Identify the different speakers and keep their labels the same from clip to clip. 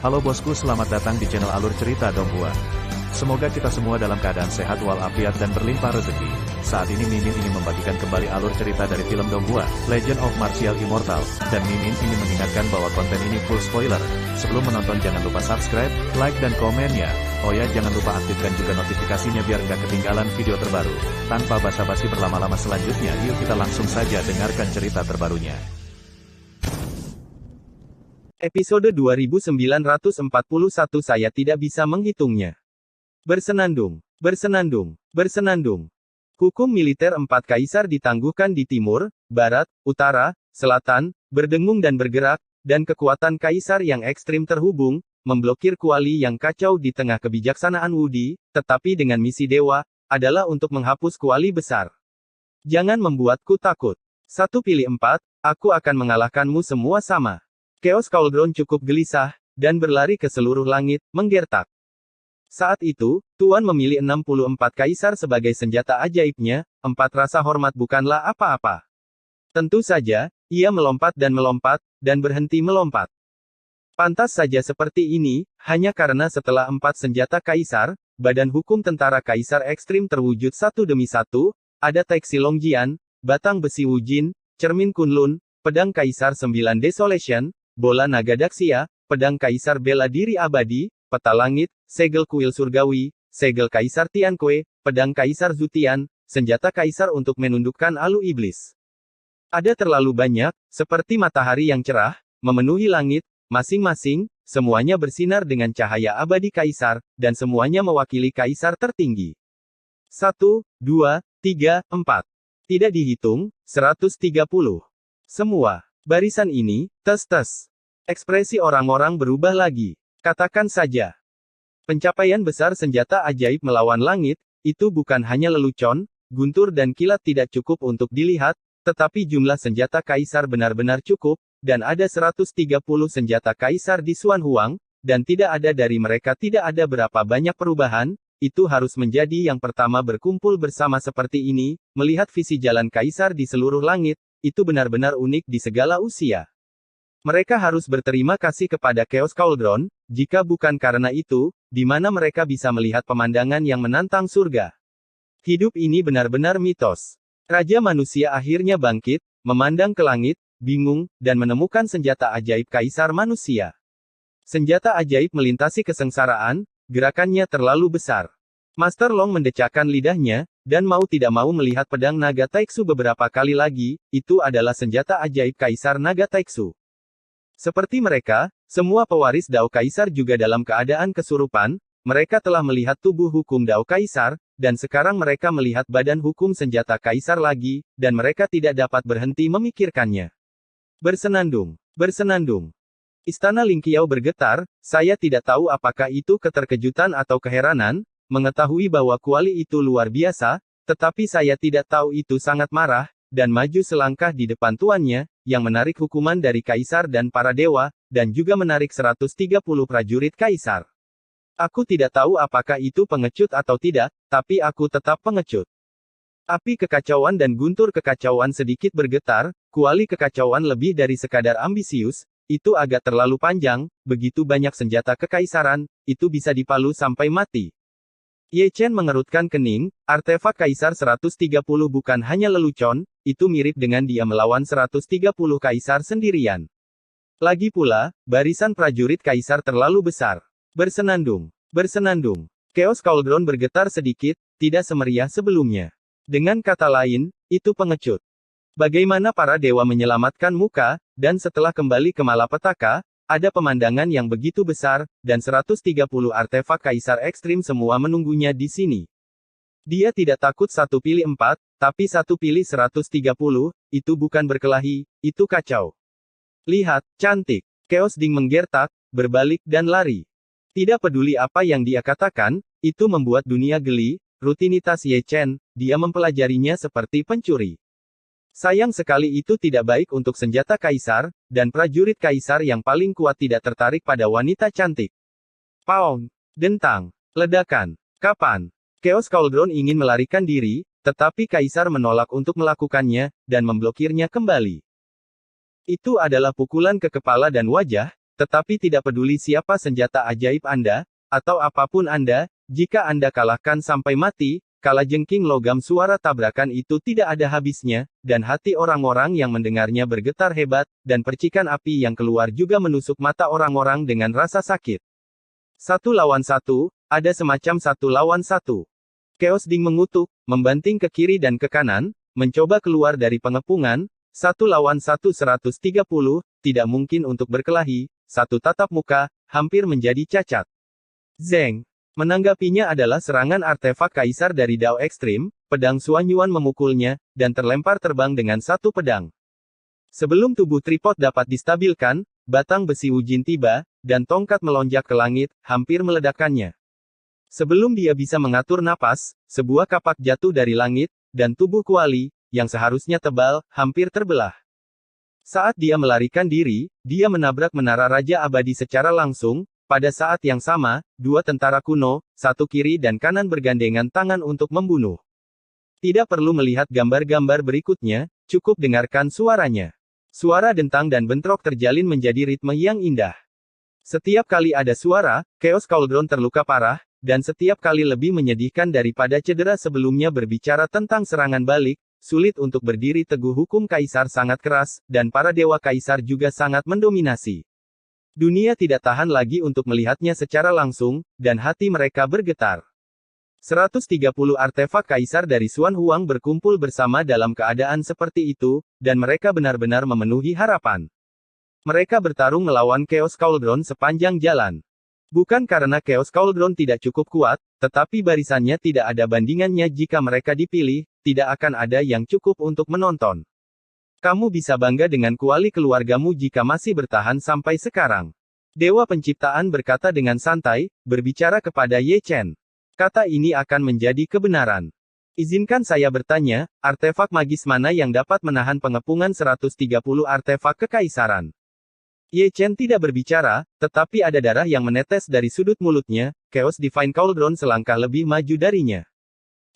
Speaker 1: Halo bosku, selamat datang di channel Alur Cerita Donghua. Semoga kita semua dalam keadaan sehat walafiat dan berlimpah rezeki. Saat ini Mimin ingin membagikan kembali alur cerita dari film Donghua, Legend of Martial Immortal, dan Mimin ingin mengingatkan bahwa konten ini full spoiler. Sebelum menonton jangan lupa subscribe, like dan komen ya. Oh ya, jangan lupa aktifkan juga notifikasinya biar nggak ketinggalan video terbaru. Tanpa basa-basi berlama-lama selanjutnya, yuk kita langsung saja dengarkan cerita terbarunya.
Speaker 2: Episode 2941 saya tidak bisa menghitungnya. Bersenandung, bersenandung, bersenandung. Hukum militer empat kaisar ditangguhkan di timur, barat, utara, selatan, berdengung dan bergerak, dan kekuatan kaisar yang ekstrim terhubung, memblokir kuali yang kacau di tengah kebijaksanaan Wudi, tetapi dengan misi dewa, adalah untuk menghapus kuali besar. Jangan membuatku takut. Satu pilih empat, aku akan mengalahkanmu semua sama. Chaos Cauldron cukup gelisah, dan berlari ke seluruh langit, menggertak. Saat itu, Tuan memilih 64 kaisar sebagai senjata ajaibnya, 4 rasa hormat bukanlah apa-apa. Tentu saja, ia melompat, dan berhenti melompat. Pantas saja seperti ini, hanya karena setelah 4 senjata kaisar, badan hukum tentara kaisar ekstrim terwujud satu demi satu, ada Taixi Longjian, batang besi Wujin, cermin Kunlun, pedang kaisar 9 Desolation, bola naga Daxia, pedang kaisar bela diri abadi, peta langit, segel kuil surgawi, segel kaisar Tianque, pedang kaisar Zutian, senjata kaisar untuk menundukkan alu iblis. Ada terlalu banyak, seperti matahari yang cerah, memenuhi langit, masing-masing, semuanya bersinar dengan cahaya abadi kaisar, dan semuanya mewakili kaisar tertinggi. 1, 2, 3, 4. Tidak dihitung, 130. Semua. Barisan ini, tes-tes. Ekspresi orang-orang berubah lagi. Katakan saja. Pencapaian besar senjata ajaib melawan langit, itu bukan hanya lelucon, guntur dan kilat tidak cukup untuk dilihat, tetapi jumlah senjata kaisar benar-benar cukup, dan ada 130 senjata kaisar di Xuan Huang, dan tidak ada dari mereka tidak ada berapa banyak perubahan, itu harus menjadi yang pertama berkumpul bersama seperti ini, melihat visi jalan kaisar di seluruh langit, itu benar-benar unik di segala usia. Mereka harus berterima kasih kepada Chaos Cauldron, jika bukan karena itu, di mana mereka bisa melihat pemandangan yang menantang surga. Hidup ini benar-benar mitos. Raja manusia akhirnya bangkit, memandang ke langit, bingung, dan menemukan senjata ajaib kaisar manusia. Senjata ajaib melintasi kesengsaraan, gerakannya terlalu besar. Master Long mendecakkan lidahnya, dan mau tidak mau melihat pedang naga Taixu beberapa kali lagi, itu adalah senjata ajaib kaisar naga Taixu. Seperti mereka, semua pewaris Dao Kaisar juga dalam keadaan kesurupan, mereka telah melihat tubuh hukum Dao Kaisar, dan sekarang mereka melihat badan hukum senjata kaisar lagi, dan mereka tidak dapat berhenti memikirkannya. Bersenandung, bersenandung. Istana Lingqiao bergetar, saya tidak tahu apakah itu keterkejutan atau keheranan, mengetahui bahwa kuali itu luar biasa, tetapi saya tidak tahu itu sangat marah, dan maju selangkah di depan tuannya, yang menarik hukuman dari kaisar dan para dewa, dan juga menarik 130 prajurit kaisar. Aku tidak tahu apakah itu pengecut atau tidak, tapi aku tetap pengecut. Api kekacauan dan guntur kekacauan sedikit bergetar, kuali kekacauan lebih dari sekadar ambisius, itu agak terlalu panjang, begitu banyak senjata kekaisaran, itu bisa dipalu sampai mati. Ye Chen mengerutkan kening, artefak kaisar 130 bukan hanya lelucon, itu mirip dengan dia melawan 130 kaisar sendirian. Lagi pula, barisan prajurit kaisar terlalu besar. Bersenandung, bersenandung. Chaos Cauldron bergetar sedikit, tidak semeriah sebelumnya. Dengan kata lain, itu pengecut. Bagaimana para dewa menyelamatkan muka, dan setelah kembali ke malapetaka, ada pemandangan yang begitu besar, dan 130 artefak kaisar ekstrim semua menunggunya di sini. Dia tidak takut satu pilih 4, tapi satu pilih 130, itu bukan berkelahi, itu kacau. Lihat, cantik. Chaos Ding menggertak, berbalik dan lari. Tidak peduli apa yang dia katakan, itu membuat dunia geli, rutinitas Ye Chen, dia mempelajarinya seperti pencuri. Sayang sekali itu tidak baik untuk senjata kaisar, dan prajurit kaisar yang paling kuat tidak tertarik pada wanita cantik. Paung, dentang, ledakan. Kapan? Chaos Cauldron ingin melarikan diri, tetapi kaisar menolak untuk melakukannya, dan memblokirnya kembali. Itu adalah pukulan ke kepala dan wajah, tetapi tidak peduli siapa senjata ajaib Anda, atau apapun Anda, jika Anda kalahkan sampai mati, kalajengking logam suara tabrakan itu tidak ada habisnya, dan hati orang-orang yang mendengarnya bergetar hebat, dan percikan api yang keluar juga menusuk mata orang-orang dengan rasa sakit. 1 lawan 1, ada semacam 1 lawan 1. Chaos Ding mengutuk, membanting ke kiri dan ke kanan, mencoba keluar dari pengepungan, 1 lawan 1 130, tidak mungkin untuk berkelahi, satu tatap muka, hampir menjadi cacat. Zeng. Menanggapinya adalah serangan artefak kaisar dari Dao Ekstrim, pedang Suanyuan memukulnya, dan terlempar terbang dengan satu pedang. Sebelum tubuh tripod dapat distabilkan, batang besi Wujin tiba, dan tongkat melonjak ke langit, hampir meledakkannya. Sebelum dia bisa mengatur napas, sebuah kapak jatuh dari langit, dan tubuh Kuali, yang seharusnya tebal, hampir terbelah. Saat dia melarikan diri, dia menabrak menara Raja Abadi secara langsung. Pada saat yang sama, 2 tentara kuno, satu kiri dan kanan bergandengan tangan untuk membunuh. Tidak perlu melihat gambar-gambar berikutnya, cukup dengarkan suaranya. Suara dentang dan bentrok terjalin menjadi ritme yang indah. Setiap kali ada suara, Chaos Cauldron terluka parah, dan setiap kali lebih menyedihkan daripada cedera sebelumnya berbicara tentang serangan balik, sulit untuk berdiri teguh hukum kaisar sangat keras, dan para dewa kaisar juga sangat mendominasi. Dunia tidak tahan lagi untuk melihatnya secara langsung, dan hati mereka bergetar. 130 artefak kaisar dari Xuan Huang berkumpul bersama dalam keadaan seperti itu, dan mereka benar-benar memenuhi harapan. Mereka bertarung melawan Chaos Cauldron sepanjang jalan. Bukan karena Chaos Cauldron tidak cukup kuat, tetapi barisannya tidak ada bandingannya jika mereka dipilih, tidak akan ada yang cukup untuk menonton. Kamu bisa bangga dengan kuali keluargamu jika masih bertahan sampai sekarang. Dewa Penciptaan berkata dengan santai, berbicara kepada Ye Chen. Kata ini akan menjadi kebenaran. Izinkan saya bertanya, artefak magis mana yang dapat menahan pengepungan 130 artefak kekaisaran? Ye Chen tidak berbicara, tetapi ada darah yang menetes dari sudut mulutnya. Chaos Divine Cauldron selangkah lebih maju darinya.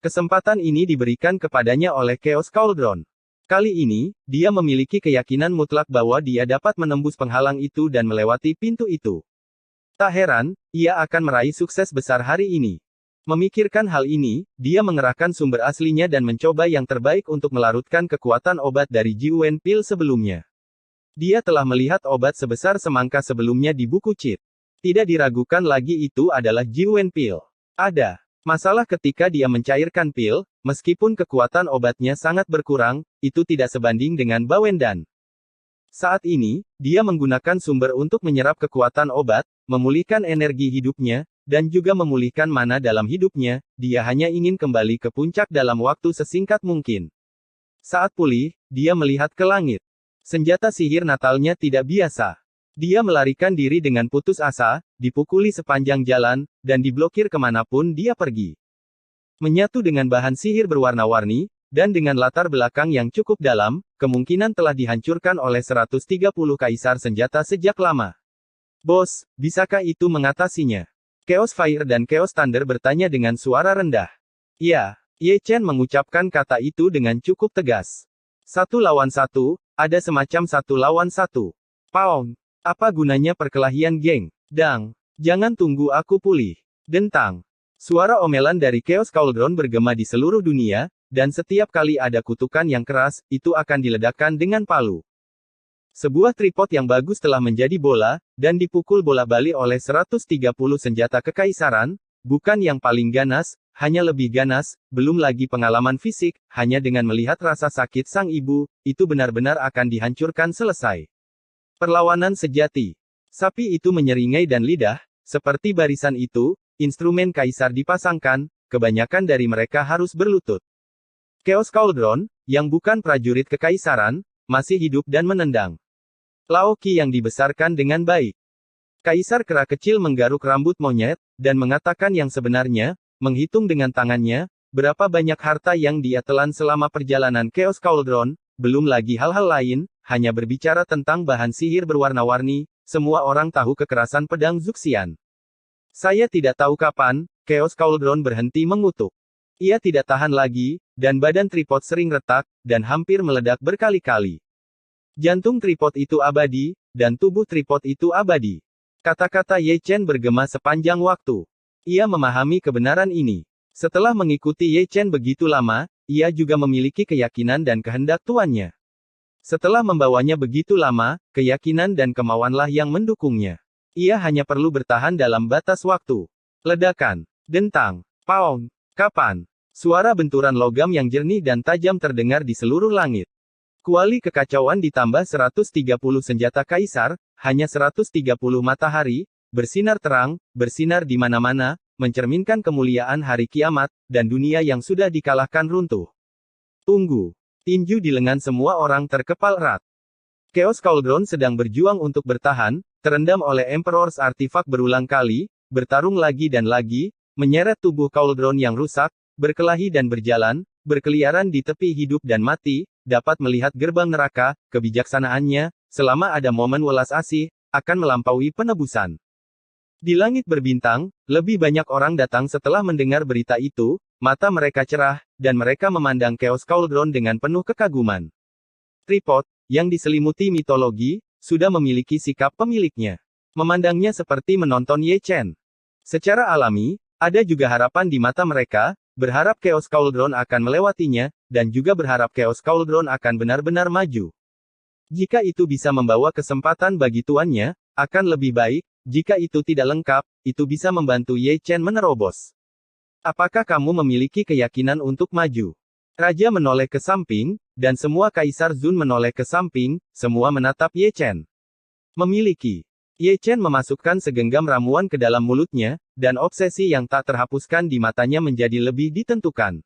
Speaker 2: Kesempatan ini diberikan kepadanya oleh Chaos Cauldron. Kali ini, dia memiliki keyakinan mutlak bahwa dia dapat menembus penghalang itu dan melewati pintu itu. Tak heran, ia akan meraih sukses besar hari ini. Memikirkan hal ini, dia mengerahkan sumber aslinya dan mencoba yang terbaik untuk melarutkan kekuatan obat dari Jiwen Pill sebelumnya. Dia telah melihat obat sebesar semangka sebelumnya di buku cheat. Tidak diragukan lagi itu adalah Jiwen Pill. Ada masalah ketika dia mencairkan pil, meskipun kekuatan obatnya sangat berkurang, itu tidak sebanding dengan Bawendan. Saat ini, dia menggunakan sumber untuk menyerap kekuatan obat, memulihkan energi hidupnya, dan juga memulihkan mana dalam hidupnya. Dia hanya ingin kembali ke puncak dalam waktu sesingkat mungkin. Saat pulih, dia melihat ke langit. Senjata sihir natalnya tidak biasa. Dia melarikan diri dengan putus asa, dipukuli sepanjang jalan, dan diblokir kemanapun dia pergi. Menyatu dengan bahan sihir berwarna-warni, dan dengan latar belakang yang cukup dalam, kemungkinan telah dihancurkan oleh 130 kaisar senjata sejak lama. Bos, bisakah itu mengatasinya? Chaos Fire dan Chaos Thunder bertanya dengan suara rendah. Ya, Ye Chen mengucapkan kata itu dengan cukup tegas. 1 lawan 1, ada semacam 1 lawan 1. Paung. Apa gunanya perkelahian geng? Dang. Jangan tunggu aku pulih. Dentang. Suara omelan dari Chaos Cauldron bergema di seluruh dunia, dan setiap kali ada kutukan yang keras, itu akan diledakkan dengan palu. Sebuah tripod yang bagus telah menjadi bola, dan dipukul bola-balik oleh 130 senjata kekaisaran, bukan yang paling ganas, hanya lebih ganas, belum lagi pengalaman fisik, hanya dengan melihat rasa sakit sang ibu, itu benar-benar akan dihancurkan selesai. Perlawanan sejati. Sapi itu menyeringai dan lidah, seperti barisan itu, instrumen kaisar dipasangkan, kebanyakan dari mereka harus berlutut. Chaos Cauldron, yang bukan prajurit kekaisaran, masih hidup dan menendang. Lao Qi yang dibesarkan dengan baik. Kaisar kera kecil menggaruk rambut monyet, dan mengatakan yang sebenarnya, menghitung dengan tangannya, berapa banyak harta yang dia telan selama perjalanan Chaos Cauldron, belum lagi hal-hal lain, hanya berbicara tentang bahan sihir berwarna-warni, semua orang tahu kekerasan pedang Zuxian. Saya tidak tahu kapan, Chaos Cauldron berhenti mengutuk. Ia tidak tahan lagi, dan badan tripod sering retak, dan hampir meledak berkali-kali. Jantung tripod itu abadi, dan tubuh tripod itu abadi. Kata-kata Ye Chen bergema sepanjang waktu. Ia memahami kebenaran ini. Setelah mengikuti Ye Chen begitu lama, ia juga memiliki keyakinan dan kehendak tuannya. Setelah membawanya begitu lama, keyakinan dan kemauanlah yang mendukungnya. Ia hanya perlu bertahan dalam batas waktu. Ledakan, dentang, paung, kapan. Suara benturan logam yang jernih dan tajam terdengar di seluruh langit. Kuali kekacauan ditambah 130 senjata kaisar, hanya 130 matahari, bersinar terang, bersinar di mana-mana, mencerminkan kemuliaan hari kiamat, dan dunia yang sudah dikalahkan runtuh. Tunggu. Tinju di lengan semua orang terkepal erat. Chaos Cauldron sedang berjuang untuk bertahan, terendam oleh Emperor's Artifact berulang kali, bertarung lagi dan lagi, menyeret tubuh Cauldron yang rusak, berkelahi dan berjalan, berkeliaran di tepi hidup dan mati, dapat melihat gerbang neraka, kebijaksanaannya, selama ada momen welas asih, akan melampaui penebusan. Di langit berbintang, lebih banyak orang datang setelah mendengar berita itu, mata mereka cerah, dan mereka memandang Chaos Cauldron dengan penuh kekaguman. Tripod, yang diselimuti mitologi, sudah memiliki sikap pemiliknya. Memandangnya seperti menonton Ye Chen. Secara alami, ada juga harapan di mata mereka, berharap Chaos Cauldron akan melewatinya, dan juga berharap Chaos Cauldron akan benar-benar maju. Jika itu bisa membawa kesempatan bagi tuannya, akan lebih baik. Jika itu tidak lengkap, itu bisa membantu Ye Chen menerobos. Apakah kamu memiliki keyakinan untuk maju? Raja menoleh ke samping, dan semua Kaisar Zun menoleh ke samping, semua menatap Ye Chen. Memiliki. Ye Chen memasukkan segenggam ramuan ke dalam mulutnya, dan obsesi yang tak terhapuskan di matanya menjadi lebih ditentukan.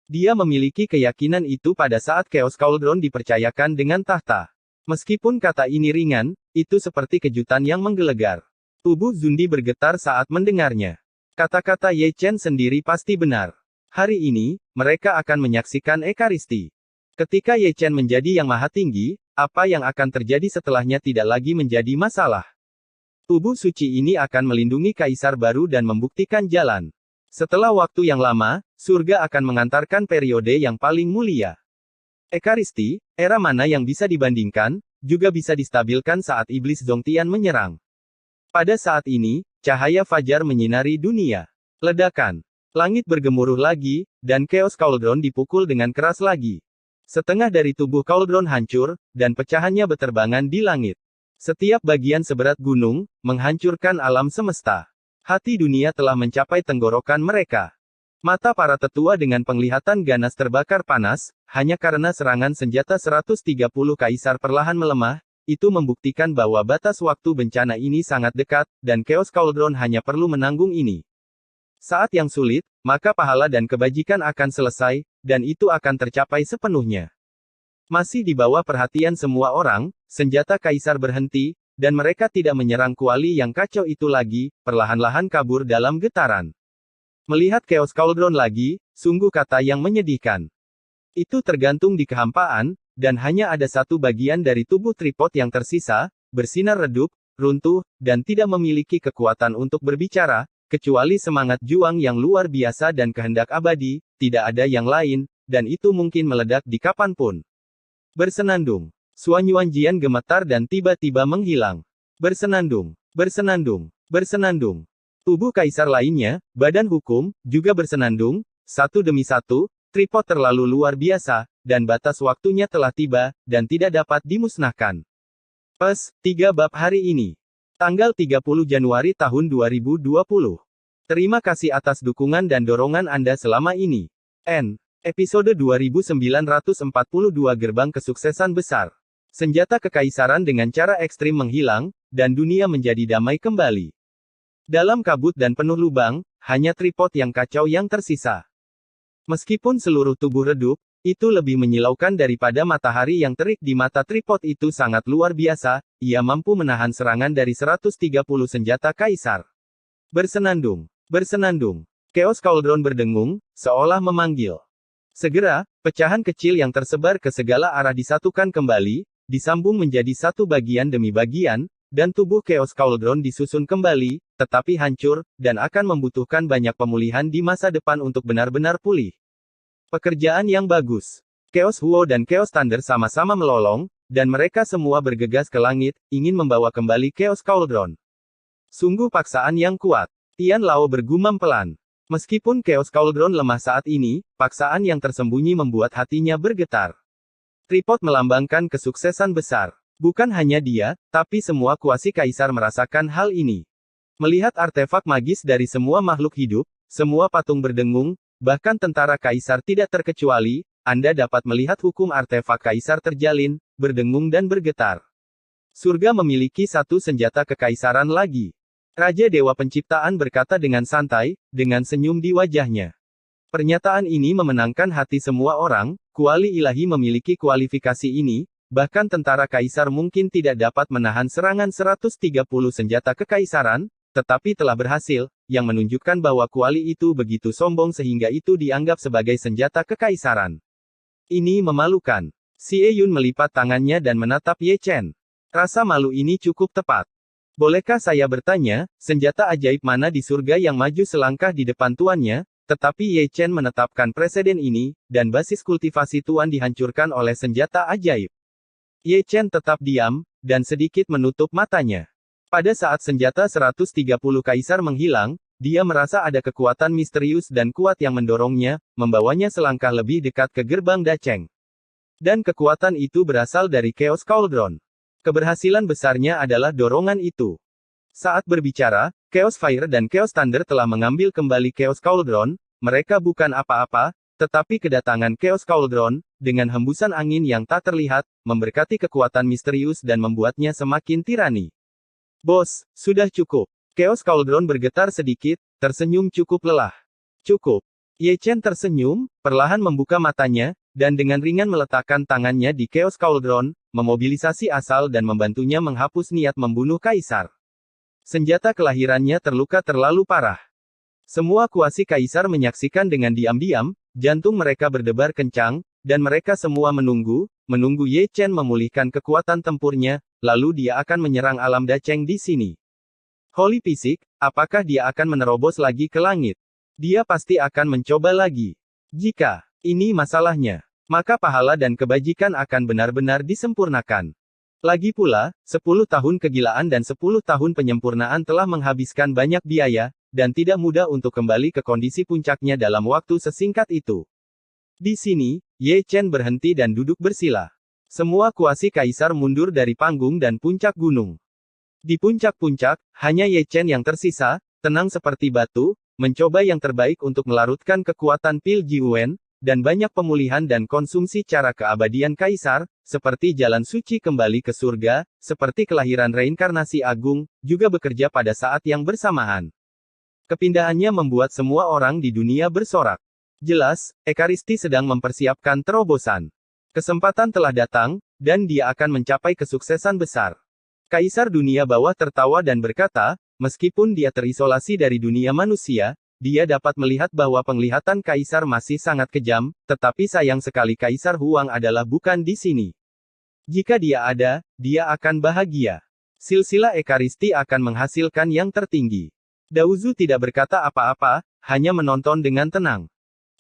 Speaker 2: Dia memiliki keyakinan itu pada saat Chaos Cauldron dipercayakan dengan tahta. Meskipun kata ini ringan, itu seperti kejutan yang menggelegar. Tubuh Zundi bergetar saat mendengarnya. Kata-kata Ye Chen sendiri pasti benar. Hari ini, mereka akan menyaksikan Ekaristi. Ketika Ye Chen menjadi yang maha tinggi, apa yang akan terjadi setelahnya tidak lagi menjadi masalah. Tubuh suci ini akan melindungi kaisar baru dan membuktikan jalan. Setelah waktu yang lama, surga akan mengantarkan periode yang paling mulia. Ekaristi, era mana yang bisa dibandingkan, juga bisa distabilkan saat iblis Zongtian menyerang. Pada saat ini, cahaya fajar menyinari dunia. Ledakan. Langit bergemuruh lagi, dan Chaos Cauldron dipukul dengan keras lagi. Setengah dari tubuh Cauldron hancur, dan pecahannya beterbangan di langit. Setiap bagian seberat gunung, menghancurkan alam semesta. Hati dunia telah mencapai tenggorokan mereka. Mata para tetua dengan penglihatan ganas terbakar panas, hanya karena serangan senjata 130 kaisar perlahan melemah, itu membuktikan bahwa batas waktu bencana ini sangat dekat, dan Chaos Cauldron hanya perlu menanggung ini. Saat yang sulit, maka pahala dan kebajikan akan selesai, dan itu akan tercapai sepenuhnya. Masih di bawah perhatian semua orang, senjata kaisar berhenti, dan mereka tidak menyerang kuali yang kacau itu lagi, perlahan-lahan kabur dalam getaran. Melihat Chaos Cauldron lagi, sungguh kata yang menyedihkan. Itu tergantung di kehampaan, dan hanya ada satu bagian dari tubuh tripod yang tersisa, bersinar redup, runtuh, dan tidak memiliki kekuatan untuk berbicara, kecuali semangat juang yang luar biasa dan kehendak abadi, tidak ada yang lain, dan itu mungkin meledak di kapanpun. Bersenandung. Suanyuan Jian gemetar dan tiba-tiba menghilang. Bersenandung, bersenandung, bersenandung. Tubuh kaisar lainnya, badan hukum, juga bersenandung, satu demi satu, tripod terlalu luar biasa, dan batas waktunya telah tiba, dan tidak dapat dimusnahkan. Pes, 3 bab hari ini. Tanggal 30 Januari tahun 2020. Terima kasih atas dukungan dan dorongan Anda selama ini. Episode 2942 Gerbang Kesuksesan Besar. Senjata kekaisaran dengan cara ekstrim menghilang, dan dunia menjadi damai kembali. Dalam kabut dan penuh lubang, hanya tripod yang kacau yang tersisa. Meskipun seluruh tubuh redup, itu lebih menyilaukan daripada matahari yang terik di mata tripod itu sangat luar biasa, ia mampu menahan serangan dari 130 senjata kaisar. Bersenandung, bersenandung. Chaos Cauldron berdengung, seolah memanggil. Segera, pecahan kecil yang tersebar ke segala arah disatukan kembali, disambung menjadi satu bagian demi bagian, dan tubuh Chaos Cauldron disusun kembali, tetapi hancur, dan akan membutuhkan banyak pemulihan di masa depan untuk benar-benar pulih. Pekerjaan yang bagus. Chaos Huo dan Chaos Thunder sama-sama melolong, dan mereka semua bergegas ke langit, ingin membawa kembali Chaos Cauldron. Sungguh paksaan yang kuat. Tian Lao bergumam pelan. Meskipun Chaos Cauldron lemah saat ini, paksaan yang tersembunyi membuat hatinya bergetar. Tripod melambangkan kesuksesan besar. Bukan hanya dia, tapi semua kuasi kaisar merasakan hal ini. Melihat artefak magis dari semua makhluk hidup, semua patung berdengung, bahkan tentara kaisar tidak terkecuali, Anda dapat melihat hukum artefak kaisar terjalin, berdengung dan bergetar. Surga memiliki satu senjata kekaisaran lagi. Raja Dewa Penciptaan berkata dengan santai, dengan senyum di wajahnya. Pernyataan ini memenangkan hati semua orang, kuali ilahi memiliki kualifikasi ini, bahkan tentara kaisar mungkin tidak dapat menahan serangan 130 senjata kekaisaran, tetapi telah berhasil, yang menunjukkan bahwa kuali itu begitu sombong sehingga itu dianggap sebagai senjata kekaisaran. Ini memalukan. Xie Yun melipat tangannya dan menatap Ye Chen. Rasa malu ini cukup tepat. Bolehkah saya bertanya, senjata ajaib mana di surga yang maju selangkah di depan tuannya? Tetapi Ye Chen menetapkan preseden ini, dan basis kultivasi tuan dihancurkan oleh senjata ajaib. Ye Chen tetap diam, dan sedikit menutup matanya. Pada saat senjata 130 kaisar menghilang, dia merasa ada kekuatan misterius dan kuat yang mendorongnya, membawanya selangkah lebih dekat ke gerbang Dacheng. Dan kekuatan itu berasal dari Chaos Cauldron. Keberhasilan besarnya adalah dorongan itu. Saat berbicara, Chaos Fire dan Chaos Thunder telah mengambil kembali Chaos Cauldron, mereka bukan apa-apa, tetapi kedatangan Chaos Cauldron, dengan hembusan angin yang tak terlihat, memberkati kekuatan misterius dan membuatnya semakin tirani. Bos, sudah cukup. Chaos Cauldron bergetar sedikit, tersenyum cukup lelah. Cukup. Ye Chen tersenyum, perlahan membuka matanya, dan dengan ringan meletakkan tangannya di Chaos Cauldron, memobilisasi asal dan membantunya menghapus niat membunuh kaisar. Senjata kelahirannya terluka terlalu parah. Semua kuasi kaisar menyaksikan dengan diam-diam, jantung mereka berdebar kencang, dan mereka semua menunggu Ye Chen memulihkan kekuatan tempurnya, lalu dia akan menyerang alam Dacheng di sini. Holy Fisik, apakah dia akan menerobos lagi ke langit? Dia pasti akan mencoba lagi. Jika ini masalahnya, maka pahala dan kebajikan akan benar-benar disempurnakan. Lagi pula, 10 tahun kegilaan dan 10 tahun penyempurnaan telah menghabiskan banyak biaya, dan tidak mudah untuk kembali ke kondisi puncaknya dalam waktu sesingkat itu. Di sini, Ye Chen berhenti dan duduk bersila. Semua kuasi kaisar mundur dari panggung dan puncak gunung. Di puncak-puncak, hanya Ye Chen yang tersisa, tenang seperti batu, mencoba yang terbaik untuk melarutkan kekuatan Pil Jiwen, dan banyak pemulihan dan konsumsi cara keabadian kaisar, seperti jalan suci kembali ke surga, seperti kelahiran reinkarnasi agung, juga bekerja pada saat yang bersamaan. Kepindahannya membuat semua orang di dunia bersorak. Jelas, Ekaristi sedang mempersiapkan terobosan. Kesempatan telah datang, dan dia akan mencapai kesuksesan besar. Kaisar dunia bawah tertawa dan berkata, meskipun dia terisolasi dari dunia manusia, dia dapat melihat bahwa penglihatan kaisar masih sangat kejam, tetapi sayang sekali Kaisar Huang adalah bukan di sini. Jika dia ada, dia akan bahagia. Silsilah Ekaristi akan menghasilkan yang tertinggi. Daozu tidak berkata apa-apa, hanya menonton dengan tenang.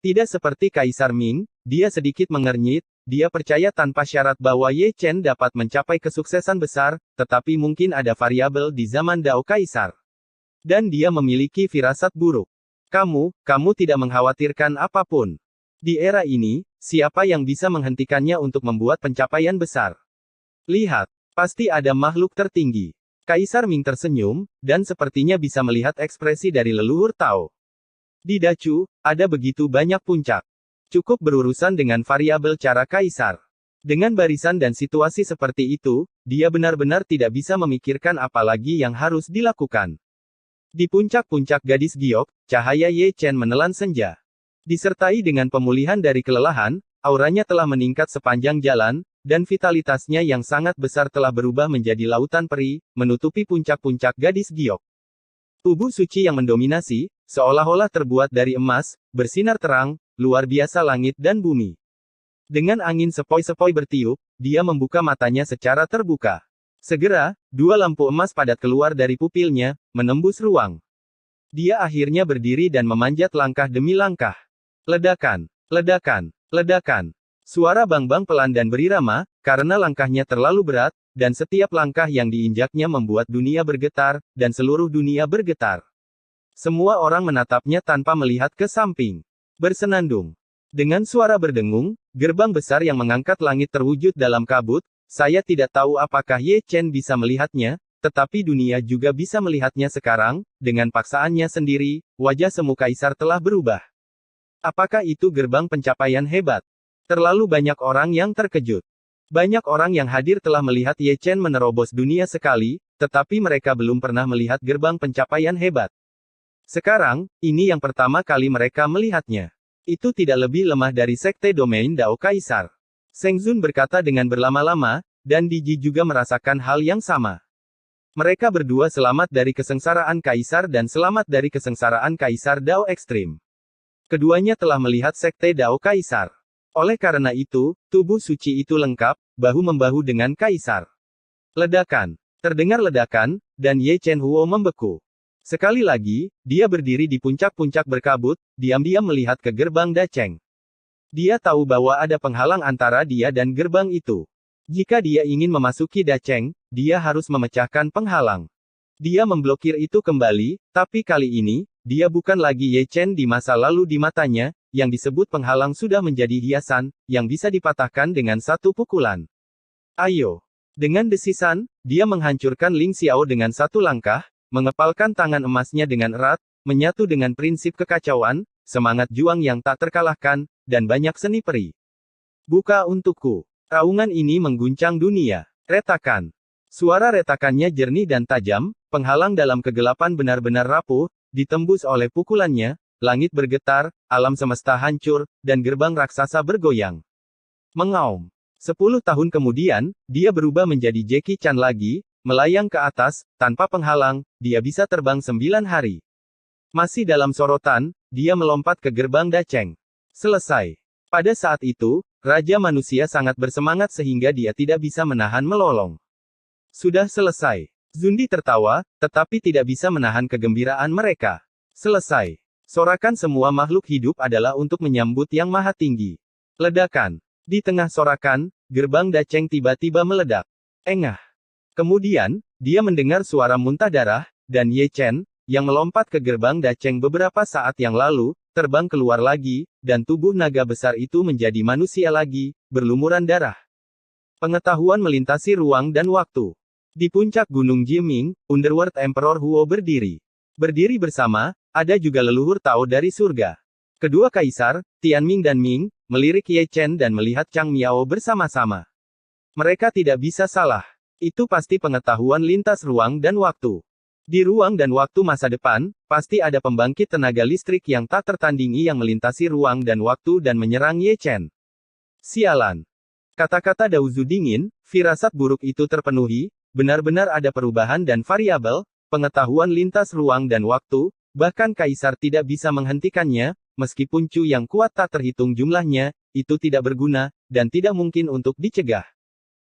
Speaker 2: Tidak seperti Kaisar Ming, dia sedikit mengernyit, dia percaya tanpa syarat bahwa Ye Chen dapat mencapai kesuksesan besar, tetapi mungkin ada variabel di zaman Dao Kaisar. Dan dia memiliki firasat buruk. Kamu tidak mengkhawatirkan apapun. Di era ini, siapa yang bisa menghentikannya untuk membuat pencapaian besar? Lihat, pasti ada makhluk tertinggi. Kaisar Ming tersenyum, dan sepertinya bisa melihat ekspresi dari leluhur Tao. Di Dacu, ada begitu banyak puncak. Cukup berurusan dengan variabel cara kaisar. Dengan barisan dan situasi seperti itu, dia benar-benar tidak bisa memikirkan apa lagi yang harus dilakukan. Di puncak-puncak gadis giok, cahaya Ye Chen menelan senja. Disertai dengan pemulihan dari kelelahan, auranya telah meningkat sepanjang jalan, dan vitalitasnya yang sangat besar telah berubah menjadi lautan peri, menutupi puncak-puncak gadis giok. Tubuh suci yang mendominasi, seolah-olah terbuat dari emas, bersinar terang, luar biasa langit dan bumi. Dengan angin sepoi-sepoi bertiup, dia membuka matanya secara terbuka. Segera, dua lampu emas padat keluar dari pupilnya, menembus ruang. Dia akhirnya berdiri dan memanjat langkah demi langkah. Ledakan, ledakan, ledakan. Suara bang-bang pelan dan berirama, karena langkahnya terlalu berat, dan setiap langkah yang diinjaknya membuat dunia bergetar, dan seluruh dunia bergetar. Semua orang menatapnya tanpa melihat ke samping. Bersenandung. Dengan suara berdengung, gerbang besar yang mengangkat langit terwujud dalam kabut. Saya tidak tahu apakah Ye Chen bisa melihatnya, tetapi dunia juga bisa melihatnya sekarang. Dengan paksaannya sendiri, wajah semu kaisar telah berubah. Apakah itu gerbang pencapaian hebat? Terlalu banyak orang yang terkejut. Banyak orang yang hadir telah melihat Ye Chen menerobos dunia sekali, tetapi mereka belum pernah melihat gerbang pencapaian hebat. Sekarang, ini yang pertama kali mereka melihatnya. Itu tidak lebih lemah dari sekte domain Dao Kaisar. Seng Zun berkata dengan berlama-lama, dan Di Ji juga merasakan hal yang sama. Mereka berdua selamat dari kesengsaraan Kaisar dan selamat dari kesengsaraan Kaisar Dao Ekstrim. Keduanya telah melihat sekte Dao Kaisar. Oleh karena itu, tubuh suci itu lengkap, bahu-membahu dengan Kaisar. Ledakan. Terdengar ledakan, dan Ye Chen Huo membeku. Sekali lagi, dia berdiri di puncak-puncak berkabut, diam-diam melihat ke gerbang Dacheng. Dia tahu bahwa ada penghalang antara dia dan gerbang itu. Jika dia ingin memasuki Dacheng, dia harus memecahkan penghalang. Dia memblokir itu kembali, tapi kali ini, dia bukan lagi Ye Chen di masa lalu di matanya, yang disebut penghalang sudah menjadi hiasan, yang bisa dipatahkan dengan satu pukulan. Ayo. Dengan desisan, dia menghancurkan Ling Xiao dengan satu langkah, mengepalkan tangan emasnya dengan erat, menyatu dengan prinsip kekacauan, semangat juang yang tak terkalahkan, dan banyak seni peri. Buka untukku. Raungan ini mengguncang dunia. Retakan. Suara retakannya jernih dan tajam, penghalang dalam kegelapan benar-benar rapuh, ditembus oleh pukulannya, langit bergetar, alam semesta hancur, dan gerbang raksasa bergoyang. Mengaum. 10 tahun kemudian, dia berubah menjadi Jackie Chan lagi, melayang ke atas, tanpa penghalang, dia bisa terbang 9 hari. Masih dalam sorotan, dia melompat ke gerbang Dacheng. Selesai. Pada saat itu, Raja Manusia sangat bersemangat sehingga dia tidak bisa menahan melolong. Sudah selesai. Zundi tertawa, tetapi tidak bisa menahan kegembiraan mereka. Selesai. Sorakan semua makhluk hidup adalah untuk menyambut Yang Maha Tinggi. Ledakan. Di tengah sorakan, gerbang Dacheng tiba-tiba meledak. Engah. Kemudian, dia mendengar suara muntah darah, dan Ye Chen, yang melompat ke gerbang Dacheng beberapa saat yang lalu, terbang keluar lagi, dan tubuh naga besar itu menjadi manusia lagi, berlumuran darah. Pengetahuan melintasi ruang dan waktu. Di puncak Gunung Jiming, Underworld Emperor Huo berdiri. Berdiri bersama, ada juga leluhur Tao dari surga. Kedua kaisar, Tianming dan Ming, melirik Ye Chen dan melihat Chang Miao bersama-sama. Mereka tidak bisa salah. Itu pasti pengetahuan lintas ruang dan waktu. Di ruang dan waktu masa depan, pasti ada pembangkit tenaga listrik yang tak tertandingi yang melintasi ruang dan waktu dan menyerang Ye Chen. Sialan. Kata-kata Daozu dingin, firasat buruk itu terpenuhi, benar-benar ada perubahan dan variabel, pengetahuan lintas ruang dan waktu, bahkan Kaisar tidak bisa menghentikannya, meskipun Cu yang kuat tak terhitung jumlahnya, itu tidak berguna, dan tidak mungkin untuk dicegah.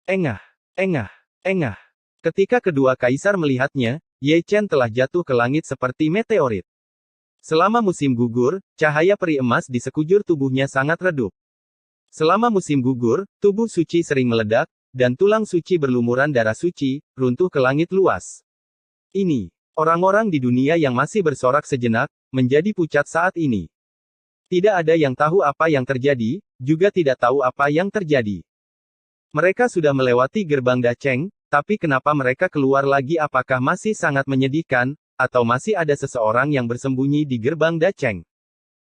Speaker 2: Engah, engah, engah. Ketika kedua Kaisar melihatnya, Ye Chen telah jatuh ke langit seperti meteorit. Selama musim gugur, cahaya peri emas di sekujur tubuhnya sangat redup. Selama musim gugur, tubuh suci sering meledak, dan tulang suci berlumuran darah suci, runtuh ke langit luas. Ini, orang-orang di dunia yang masih bersorak sejenak, menjadi pucat saat ini. Tidak ada yang tahu apa yang terjadi, juga tidak tahu apa yang terjadi. Mereka sudah melewati gerbang Dacheng, tapi kenapa mereka keluar lagi? Apakah masih sangat menyedihkan, atau masih ada seseorang yang bersembunyi di gerbang Dacheng?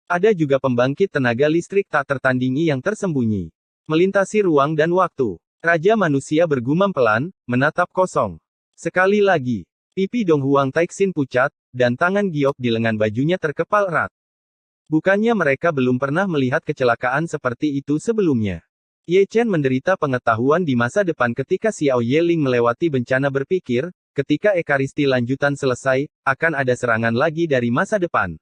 Speaker 2: Ada juga pembangkit tenaga listrik tak tertandingi yang tersembunyi. Melintasi ruang dan waktu. Raja Manusia bergumam pelan, menatap kosong. Sekali lagi, pipi Dong Huang Taixin pucat, dan tangan giok di lengan bajunya terkepal erat. Bukannya mereka belum pernah melihat kecelakaan seperti itu sebelumnya. Ye Chen menderita pengetahuan di masa depan ketika Xiao Yeling melewati bencana berpikir, ketika ekaristi lanjutan selesai, akan ada serangan lagi dari masa depan.